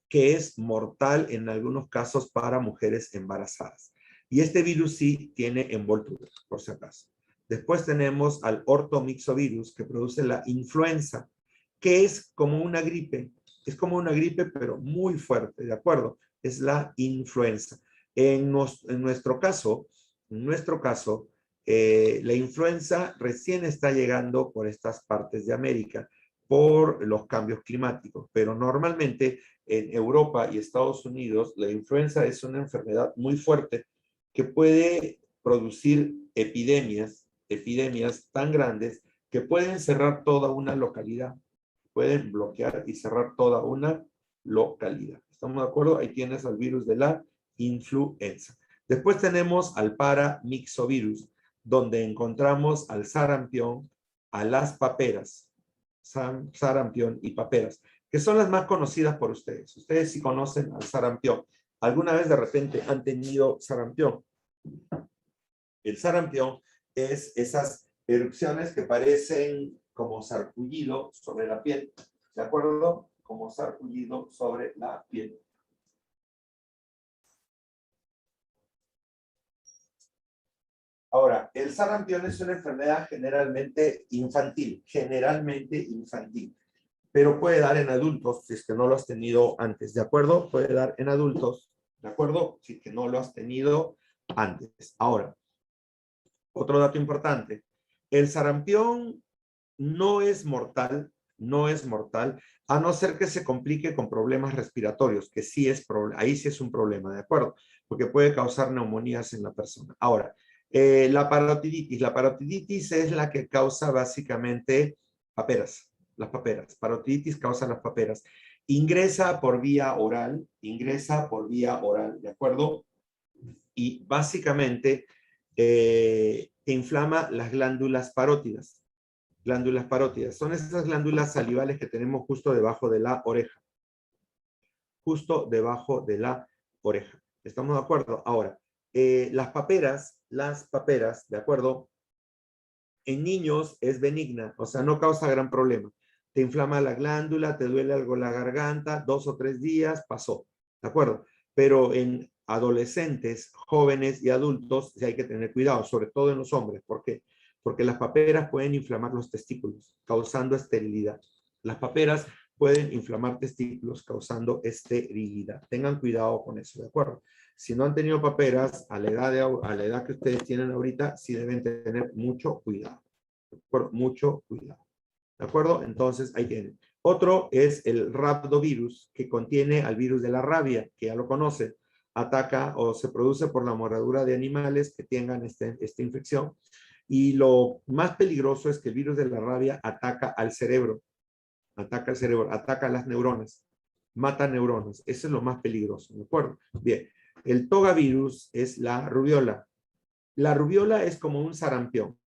que es mortal en algunos casos para mujeres embarazadas. Y este virus sí tiene envoltura, por si acaso. Después tenemos al ortomixovirus, que produce la influenza, que es como una gripe. Es como una gripe, pero muy fuerte, ¿de acuerdo? Es la influenza. En nuestro caso, la influenza recién está llegando por estas partes de América, por los cambios climáticos, pero normalmente en Europa y Estados Unidos, la influenza es una enfermedad muy fuerte que puede producir epidemias tan grandes que pueden cerrar toda una localidad, pueden bloquear y cerrar toda una localidad. ¿Estamos de acuerdo? Ahí tienes al virus de la influenza. Después tenemos al paramyxovirus, donde encontramos al sarampión, a las paperas, sarampión y paperas, que son las más conocidas por ustedes. Ustedes sí conocen al sarampión. ¿Alguna vez de repente han tenido sarampión? El sarampión es esas erupciones que parecen como sarpullido sobre la piel, ¿de acuerdo? Como sarpullido sobre la piel. Ahora, el sarampión es una enfermedad generalmente infantil, pero puede dar en adultos si es que no lo has tenido antes, ¿de acuerdo? Puede dar en adultos, ¿de acuerdo? Si es que no lo has tenido antes. Ahora, otro dato importante, el sarampión no es mortal, a no ser que se complique con problemas respiratorios, que sí es ahí sí es un problema, ¿de acuerdo? Porque puede causar neumonías en la persona. Ahora, la parotiditis es la que causa básicamente paperas, las paperas. Parotiditis causa las paperas. ingresa por vía oral, ¿de acuerdo? Y básicamente te inflama las glándulas parótidas. Glándulas parótidas. Son esas glándulas salivales que tenemos justo debajo de la oreja. Justo debajo de la oreja. ¿Estamos de acuerdo? Ahora, las paperas, ¿de acuerdo? En niños es benigna, o sea, no causa gran problema. Te inflama la glándula, te duele algo la garganta, 2 o 3 días, pasó. ¿De acuerdo? Pero en adolescentes, jóvenes y adultos sí hay que tener cuidado, sobre todo en los hombres. ¿Por qué? Porque las paperas pueden inflamar los testículos, causando esterilidad. Las paperas pueden inflamar testículos, causando esterilidad. Tengan cuidado con eso, ¿de acuerdo? Si no han tenido paperas a la edad que ustedes tienen ahorita, sí deben tener mucho cuidado. ¿De acuerdo? Mucho cuidado. ¿De acuerdo? Entonces, ahí tienen. Otro es el rhabdovirus, que contiene al virus de la rabia, que ya lo conocen. Ataca o se produce por la mordedura de animales que tengan esta infección. Y lo más peligroso es que el virus de la rabia ataca al cerebro. Ataca al cerebro, ataca las neuronas. Mata neuronas. Eso es lo más peligroso. ¿De acuerdo? Bien. El togavirus es la rubiola. La rubiola es como un sarampión.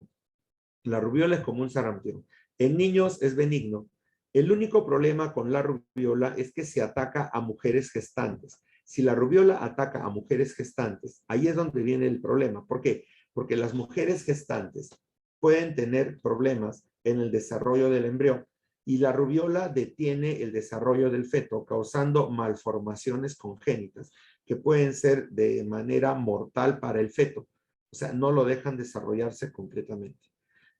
La rubiola es como un sarampión. En niños es benigno. El único problema con la rubiola es que se ataca a mujeres gestantes. Si la rubiola ataca a mujeres gestantes, ahí es donde viene el problema. ¿Por qué? Porque las mujeres gestantes pueden tener problemas en el desarrollo del embrión y la rubiola detiene el desarrollo del feto, causando malformaciones congénitas que pueden ser de manera mortal para el feto. O sea, no lo dejan desarrollarse completamente.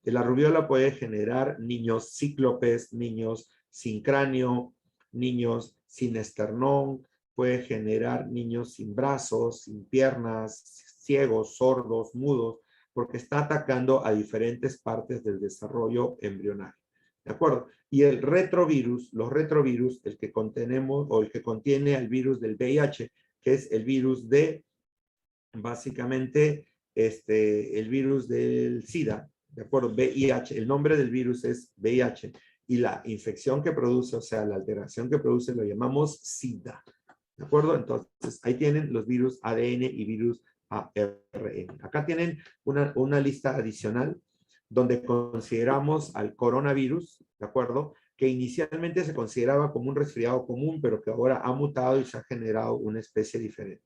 La rubiola puede generar niños cíclopes, niños sin cráneo, niños sin esternón, puede generar niños sin brazos, sin piernas, ciegos, sordos, mudos, porque está atacando a diferentes partes del desarrollo embrionario. ¿De acuerdo? Y el retrovirus, los retrovirus, el que contenemos o el que contiene el virus del VIH, que es el virus de, básicamente, el virus del SIDA, ¿de acuerdo? VIH, el nombre del virus es VIH y la infección que produce, o sea, la alteración que produce, lo llamamos SIDA, ¿de acuerdo? Entonces, ahí tienen los virus ADN y virus ARN. Acá tienen una lista adicional donde consideramos al coronavirus, ¿de acuerdo? Que inicialmente se consideraba como un resfriado común, pero que ahora ha mutado y se ha generado una especie diferente.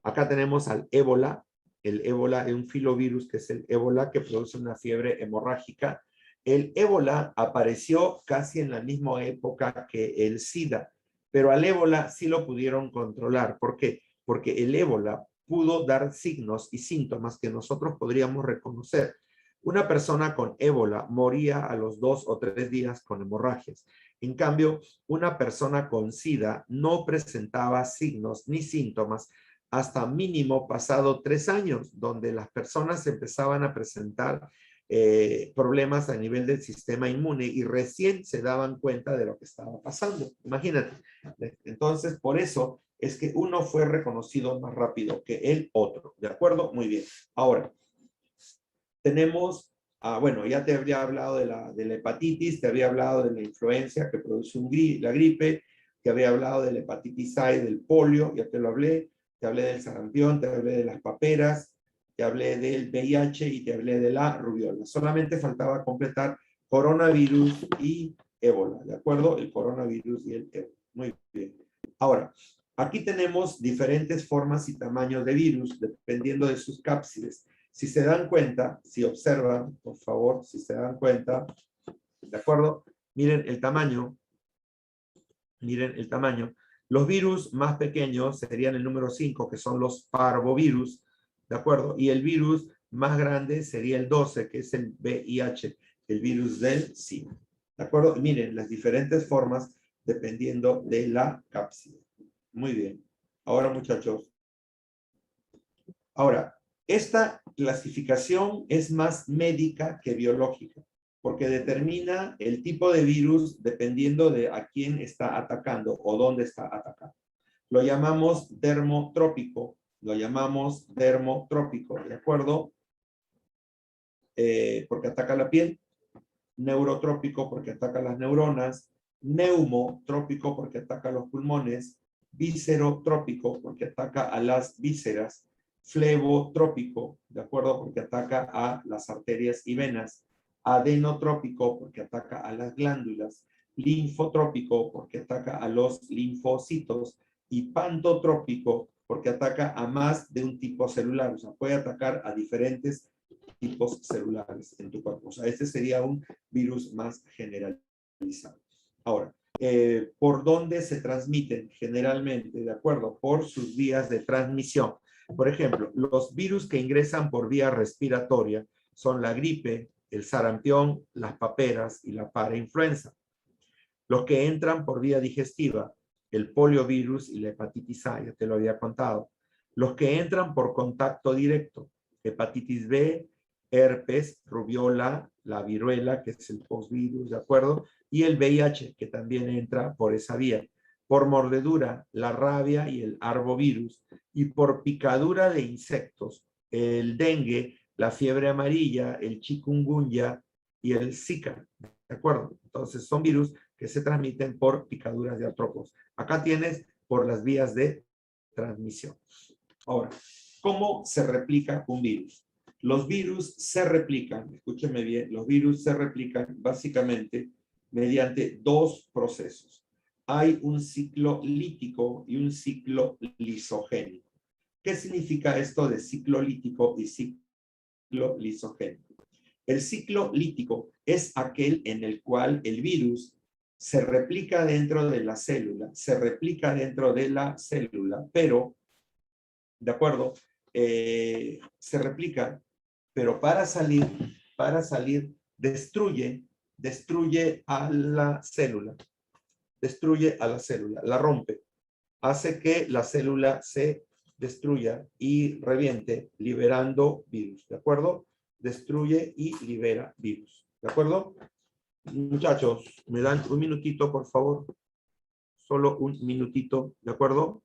Acá tenemos al ébola. El ébola es un filovirus que es el ébola que produce una fiebre hemorrágica. El ébola apareció casi en la misma época que el SIDA, pero al ébola sí lo pudieron controlar. ¿Por qué? Porque el ébola pudo dar signos y síntomas que nosotros podríamos reconocer. Una persona con ébola moría a los 2 o 3 días con hemorragias. En cambio, una persona con SIDA no presentaba signos ni síntomas hasta mínimo pasado 3 años, donde las personas empezaban a presentar problemas a nivel del sistema inmune y recién se daban cuenta de lo que estaba pasando. Imagínate. Entonces, por eso es que uno fue reconocido más rápido que el otro. ¿De acuerdo? Muy bien. Ahora, tenemos, bueno, ya te había hablado de la hepatitis, te había hablado de la influenza que produce la gripe, te había hablado de la hepatitis A y del polio, ya te lo hablé. Te hablé del sarampión, te hablé de las paperas, te hablé del VIH y te hablé de la rubiola. Solamente faltaba completar coronavirus y ébola, ¿de acuerdo? El coronavirus y el ébola. Muy bien. Ahora, aquí tenemos diferentes formas y tamaños de virus, dependiendo de sus cápsides. Si se dan cuenta, si observan, por favor, si se dan cuenta, ¿de acuerdo? Miren el tamaño. Miren el tamaño. Los virus más pequeños serían el número 5, que son los parvovirus, ¿de acuerdo? Y el virus más grande sería el 12, que es el VIH, el virus del SIDA, ¿de acuerdo? Y miren las diferentes formas dependiendo de la cápside. Muy bien. Ahora, muchachos. Ahora, esta clasificación es más médica que biológica, porque determina el tipo de virus dependiendo de a quién está atacando o dónde está atacando. Lo llamamos dermotrópico, ¿de acuerdo? Porque ataca la piel. Neurotrópico porque ataca las neuronas. neumotrópico porque ataca a los pulmones, viscerotrópico porque ataca a las vísceras, flebotrópico, ¿de acuerdo? Porque ataca a las arterias y venas, adenotrópico porque ataca a las glándulas, linfotrópico porque ataca a los linfocitos y pantotrópico porque ataca a más de un tipo celular, o sea, puede atacar a diferentes tipos celulares en tu cuerpo. O sea, este sería un virus más generalizado. Ahora, ¿por dónde se transmiten generalmente? De acuerdo, por sus vías de transmisión. Por ejemplo, los virus que ingresan por vía respiratoria son la gripe, el sarampión, las paperas y la parainfluenza. Los que entran por vía digestiva, el poliovirus y la hepatitis A, ya te lo había contado. Los que entran por contacto directo, hepatitis B, herpes, rubiola, la viruela, que es el postvirus, ¿de acuerdo? Y el VIH, que también entra por esa vía. Por mordedura, la rabia y el arbovirus. Y por picadura de insectos, el dengue, la fiebre amarilla, el chikungunya y el Zika, ¿de acuerdo? Entonces son virus que se transmiten por picaduras de artrópodos. Acá tienes por las vías de transmisión. Ahora, ¿cómo se replica un virus? Los virus se replican, escúchenme bien, los virus se replican básicamente mediante dos procesos. Hay un ciclo lítico y un ciclo lisogénico. ¿Qué significa esto de ciclo lítico y ciclo lisogénico? El ciclo lítico es aquel en el cual el virus se replica dentro de la célula, pero, ¿de acuerdo? Se replica, pero para salir, destruye a la célula, la rompe, hace que la célula se destruya y reviente, liberando virus, ¿de acuerdo? Destruye y libera virus, ¿de acuerdo? Muchachos, me dan un minutito, por favor. Solo un minutito, ¿de acuerdo?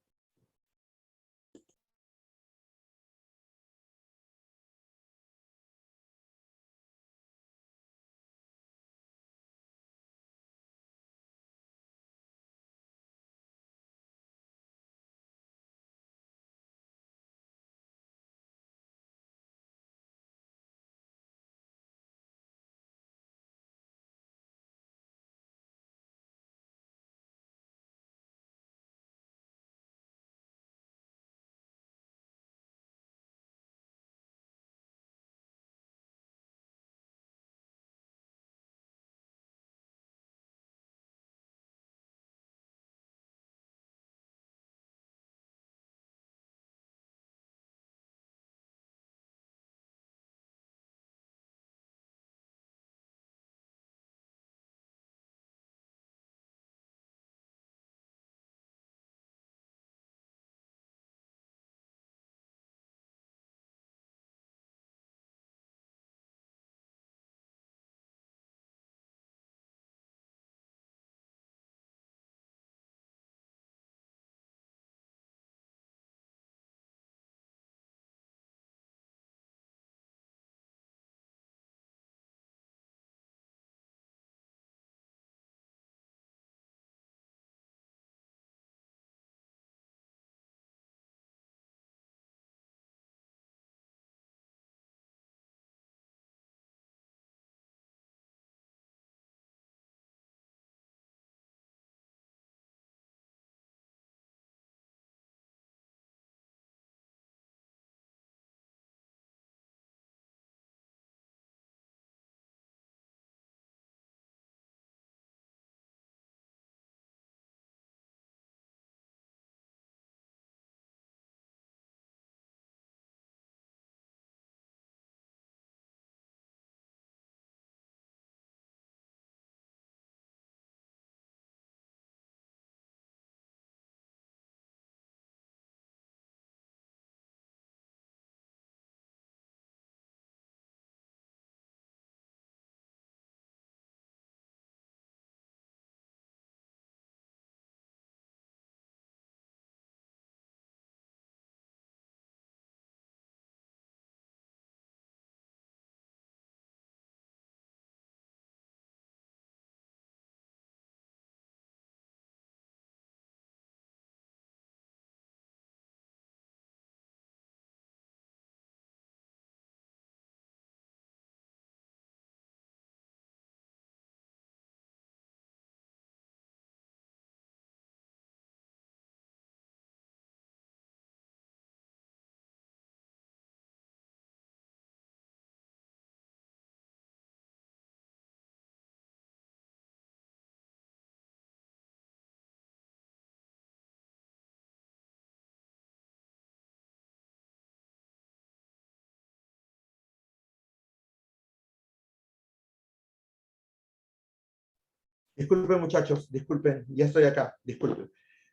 Disculpen, muchachos, disculpen, ya estoy acá, disculpen.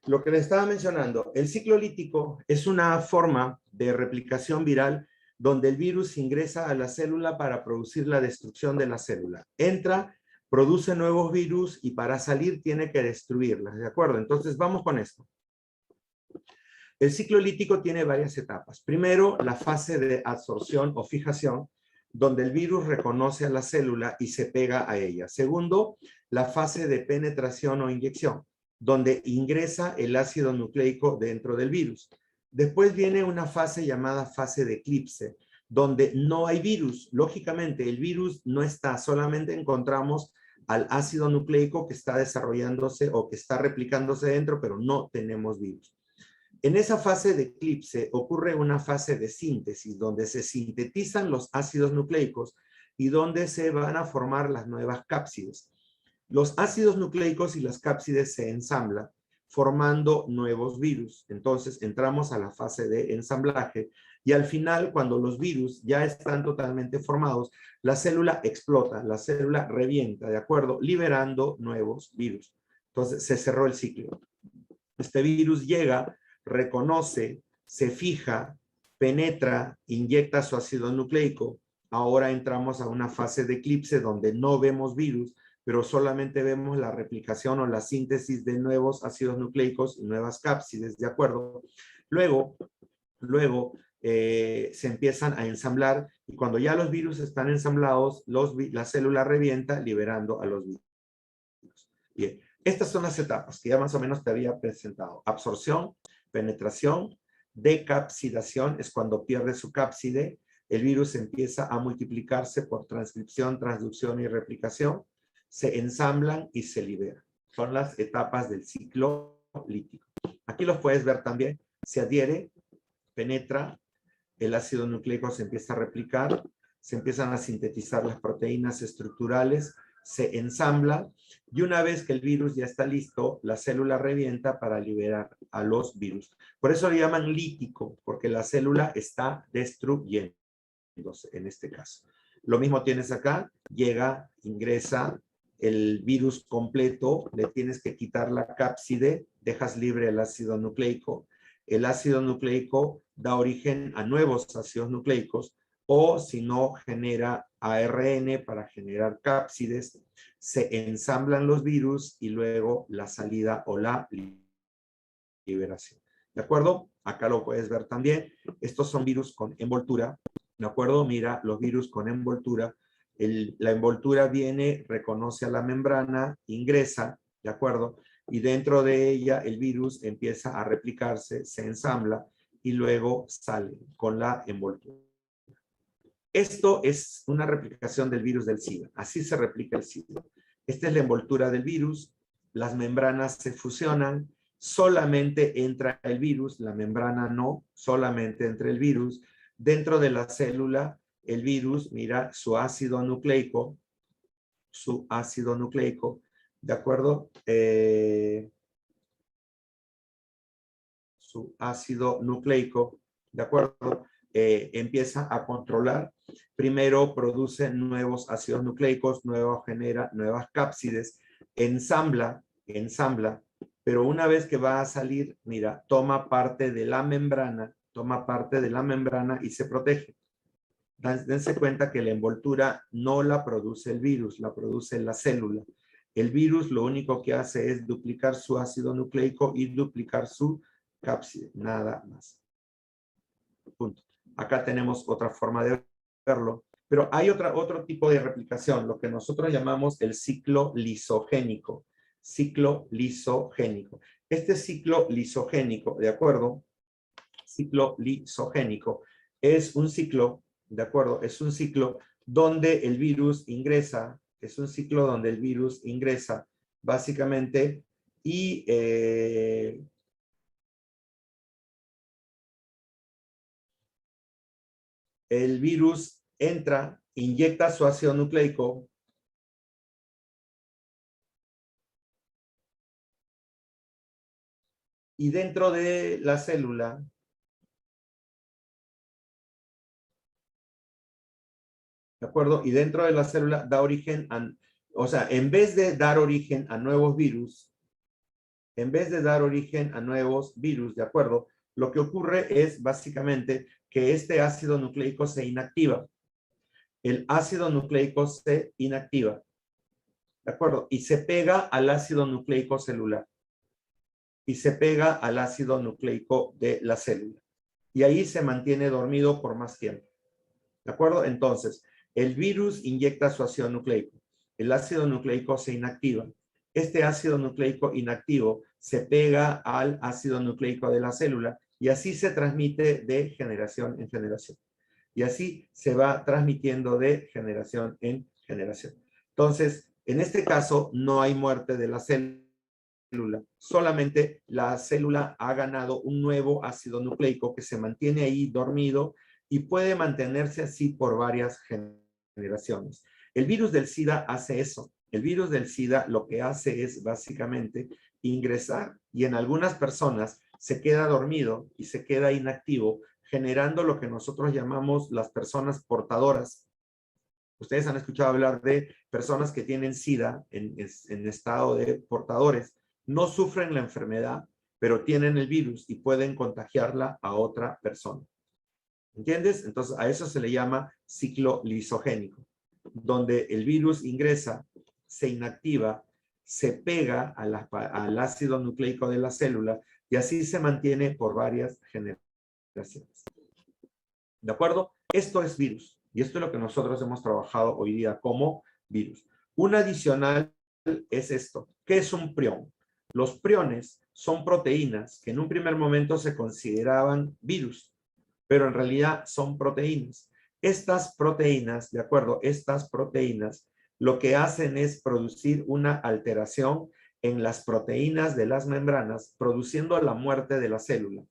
Lo que les estaba mencionando, el ciclo lítico es una forma de replicación viral donde el virus ingresa a la célula para producir la destrucción de la célula. Entra, produce nuevos virus y para salir tiene que destruirlas, ¿de acuerdo? Entonces vamos con esto. El ciclo lítico tiene varias etapas. Primero, la fase de absorción o fijación, donde el virus reconoce a la célula y se pega a ella. Segundo, la fase de penetración o inyección, donde ingresa el ácido nucleico dentro del virus. Después viene una fase llamada fase de eclipse, donde no hay virus. Lógicamente, el virus no está, solamente encontramos al ácido nucleico que está desarrollándose o que está replicándose dentro, pero no tenemos virus. En esa fase de eclipse ocurre una fase de síntesis donde se sintetizan los ácidos nucleicos y donde se van a formar las nuevas cápsides. Los ácidos nucleicos y las cápsides se ensamblan formando nuevos virus. Entonces entramos a la fase de ensamblaje y al final, cuando los virus ya están totalmente formados, la célula explota, la célula revienta, ¿de acuerdo? Liberando nuevos virus. Entonces se cerró el ciclo. Este virus llega, reconoce, se fija, penetra, inyecta su ácido nucleico. Ahora entramos a una fase de eclipse donde no vemos virus, pero solamente vemos la replicación o la síntesis de nuevos ácidos nucleicos y nuevas cápsides, ¿de acuerdo? Luego se empiezan a ensamblar y cuando ya los virus están ensamblados, la célula revienta liberando a los virus. Bien, estas son las etapas que ya más o menos te había presentado. Absorción, penetración, decapsidación es cuando pierde su cápside, el virus empieza a multiplicarse por transcripción, transducción y replicación, se ensamblan y se liberan. Son las etapas del ciclo lítico. Aquí los puedes ver también. Se adhiere, penetra, el ácido nucleico se empieza a replicar, se empiezan a sintetizar las proteínas estructurales, se ensambla y una vez que el virus ya está listo, la célula revienta para liberar a los virus. Por eso le llaman lítico, porque la célula está destruyéndose en este caso. Lo mismo tienes acá, llega, ingresa el virus completo, le tienes que quitar la cápside, dejas libre el ácido nucleico. El ácido nucleico da origen a nuevos ácidos nucleicos, o si no genera ARN para generar cápsides, se ensamblan los virus y luego la salida o la liberación. ¿De acuerdo? Acá lo puedes ver también. Estos son virus con envoltura. ¿De acuerdo? Mira, los virus con envoltura. La envoltura viene, reconoce a la membrana, ingresa, ¿de acuerdo? Y dentro de ella el virus empieza a replicarse, se ensambla y luego sale con la envoltura. Esto es una replicación del virus del SIDA. Así se replica el SIDA. Esta es la envoltura del virus. Las membranas se fusionan. Solamente entra el virus. La membrana no. Solamente entra el virus. Dentro de la célula, el virus, mira, su ácido nucleico. Su ácido nucleico. ¿De acuerdo? Su ácido nucleico. ¿De acuerdo? Empieza a controlar. Primero produce nuevos ácidos nucleicos, luego genera nuevas cápsides, ensambla, pero una vez que va a salir, mira, toma parte de la membrana y se protege. Dense cuenta que la envoltura no la produce el virus, la produce la célula. El virus lo único que hace es duplicar su ácido nucleico y duplicar su cápside, nada más. Punto. Acá tenemos otra forma de verlo, pero hay otro tipo de replicación, lo que nosotros llamamos el ciclo lisogénico. Ciclo lisogénico. Este ciclo lisogénico, ¿de acuerdo? Ciclo lisogénico es un ciclo, ¿de acuerdo? Es un ciclo donde el virus ingresa, básicamente y el virus entra, inyecta su ácido nucleico, y dentro de la célula, ¿de acuerdo? Y dentro de la célula da origen O sea, en vez de dar origen a nuevos virus, ¿de acuerdo? Lo que ocurre es básicamente que este ácido nucleico se inactiva. El ácido nucleico se inactiva, ¿de acuerdo? Y se pega al ácido nucleico celular. Y se pega al ácido nucleico de la célula. Y ahí se mantiene dormido por más tiempo. ¿De acuerdo? Entonces, el virus inyecta su ácido nucleico. El ácido nucleico se inactiva. Este ácido nucleico inactivo se pega al ácido nucleico de la célula y así se transmite de generación en generación. Y así se va transmitiendo de generación en generación. Entonces, en este caso, no hay muerte de la célula. Solamente la célula ha ganado un nuevo ácido nucleico que se mantiene ahí dormido y puede mantenerse así por varias generaciones. El virus del SIDA hace eso. El virus del SIDA lo que hace es básicamente ingresar y en algunas personas se queda dormido y se queda inactivo, generando lo que nosotros llamamos las personas portadoras. Ustedes han escuchado hablar de personas que tienen SIDA en estado de portadores. No sufren la enfermedad, pero tienen el virus y pueden contagiarla a otra persona. ¿Entiendes? Entonces, a eso se le llama ciclo lisogénico, donde el virus ingresa, se inactiva, se pega al ácido nucleico de la célula y así se mantiene por varias generaciones. ¿De acuerdo? Esto es virus. Y esto es lo que nosotros hemos trabajado hoy día como virus. Un adicional es esto. ¿Qué es un prión? Los priones son proteínas que en un primer momento se consideraban virus, pero en realidad son proteínas. Estas proteínas, ¿de acuerdo? Estas proteínas lo que hacen es producir una alteración en las proteínas de las membranas, produciendo la muerte de la célula.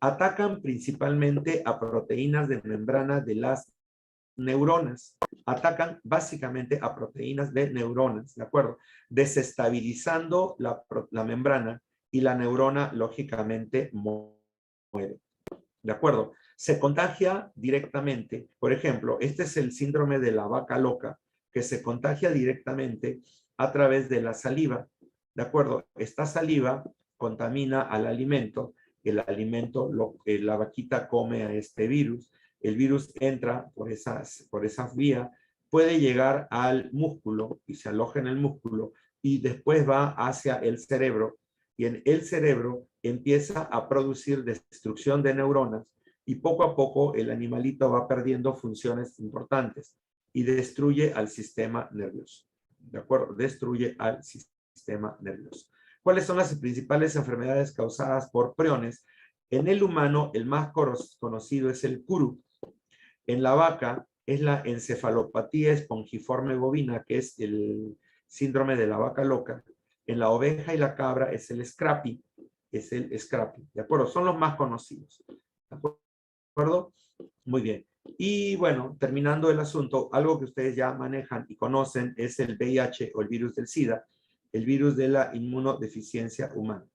Atacan principalmente a proteínas de membrana de las neuronas. Atacan básicamente a proteínas de neuronas, ¿de acuerdo? Desestabilizando la membrana y la neurona, lógicamente, muere. ¿De acuerdo? Se contagia directamente. Por ejemplo, este es el síndrome de la vaca loca, que se contagia directamente a través de la saliva. ¿De acuerdo? Esta saliva contamina al alimento. El alimento, la vaquita come a este virus. El virus entra por esas vías, puede llegar al músculo y se aloja en el músculo y después va hacia el cerebro. Y en el cerebro empieza a producir destrucción de neuronas y poco a poco el animalito va perdiendo funciones importantes y destruye al sistema nervioso. ¿De acuerdo? Destruye al sistema nervioso. ¿Cuáles son las principales enfermedades causadas por priones? En el humano, el más conocido es el curu. En la vaca es la encefalopatía espongiforme bovina, que es el síndrome de la vaca loca. En la oveja y la cabra es el scrappy, ¿de acuerdo? Son los más conocidos, ¿de acuerdo? Muy bien. Y bueno, terminando el asunto, algo que ustedes ya manejan y conocen es el VIH o el virus del SIDA, el virus de la inmunodeficiencia humana.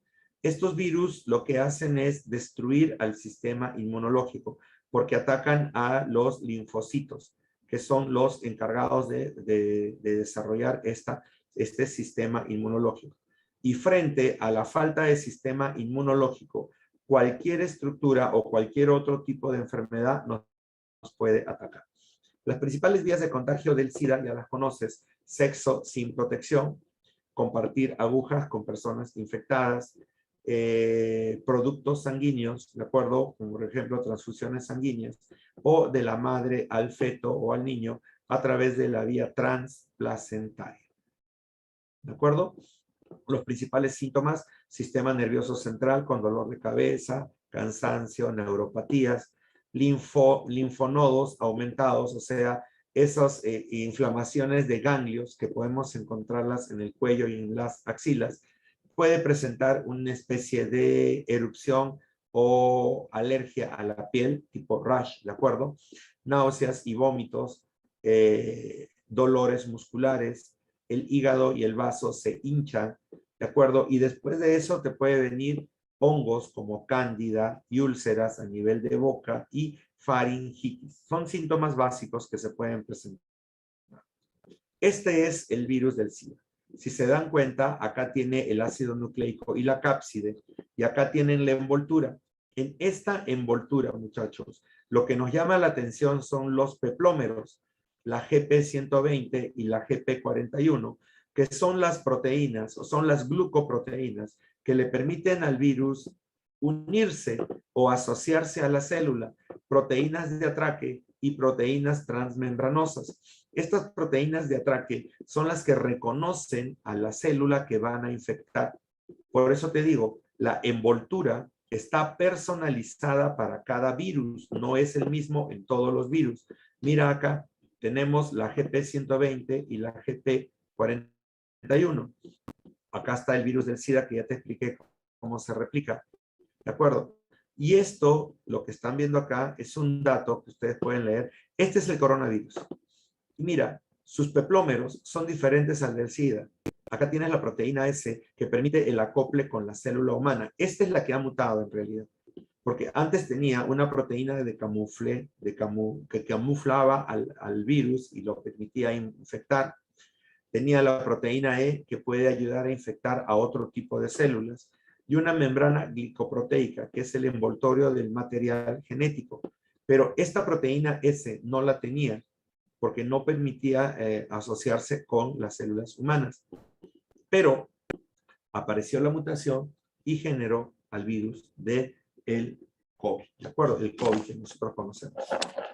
Estos virus lo que hacen es destruir al sistema inmunológico porque atacan a los linfocitos, que son los encargados de desarrollar este sistema inmunológico. Y frente a la falta de sistema inmunológico, cualquier estructura o cualquier otro tipo de enfermedad nos puede atacar. Las principales vías de contagio del SIDA ya las conoces: sexo sin protección, compartir agujas con personas infectadas, productos sanguíneos, ¿de acuerdo? Como por ejemplo transfusiones sanguíneas, o de la madre al feto o al niño a través de la vía transplacentaria. ¿De acuerdo? Los principales síntomas: sistema nervioso central con dolor de cabeza, cansancio, neuropatías, linfonodos aumentados, o sea, esas inflamaciones de ganglios que podemos encontrarlas en el cuello y en las axilas. Puede presentar una especie de erupción o alergia a la piel, tipo rash, ¿de acuerdo? Náuseas y vómitos, dolores musculares, el hígado y el vaso se hinchan, ¿de acuerdo? Y después de eso te puede venir hongos como cándida y úlceras a nivel de boca y faringitis. Son síntomas básicos que se pueden presentar. Este es el virus del SIDA. Si se dan cuenta, acá tiene el ácido nucleico y la cápside, y acá tienen la envoltura. En esta envoltura, muchachos, lo que nos llama la atención son los peplómeros, la GP120 y la GP41, que son las proteínas, o son las glucoproteínas, que le permiten al virus unirse o asociarse a la célula, proteínas de atraque y proteínas transmembranosas. Estas proteínas de atraque son las que reconocen a la célula que van a infectar. Por eso te digo, la envoltura está personalizada para cada virus, no es el mismo en todos los virus. Mira acá, tenemos la GP120 y la GP41. Acá está el virus del SIDA que ya te expliqué cómo se replica. ¿De acuerdo? Y esto, lo que están viendo acá, es un dato que ustedes pueden leer. Este es el coronavirus. Y mira, sus peplómeros son diferentes al del SIDA. Acá tienes la proteína S que permite el acople con la célula humana. Esta es la que ha mutado en realidad. Porque antes tenía una proteína que camuflaba al virus y lo permitía infectar. Tenía la proteína E que puede ayudar a infectar a otro tipo de células. Y una membrana glicoproteica, que es el envoltorio del material genético. Pero esta proteína S no la tenía, porque no permitía asociarse con las células humanas. Pero apareció la mutación y generó al virus del COVID, ¿de acuerdo? El COVID que nosotros conocemos.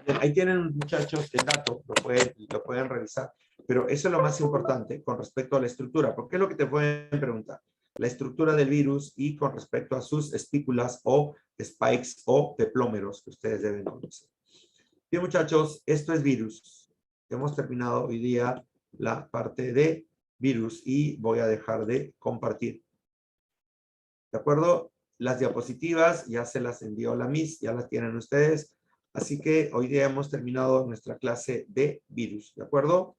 Bien, ahí tienen, muchachos, el dato, lo pueden revisar, pero eso es lo más importante con respecto a la estructura, porque es lo que te pueden preguntar. La estructura del virus y con respecto a sus espículas o spikes o peplómeros que ustedes deben conocer. Bien, muchachos, esto es virus. Hemos terminado hoy día la parte de virus y voy a dejar de compartir. ¿De acuerdo? Las diapositivas ya se las envió la Miss, ya las tienen ustedes. Así que hoy día hemos terminado nuestra clase de virus. ¿De acuerdo?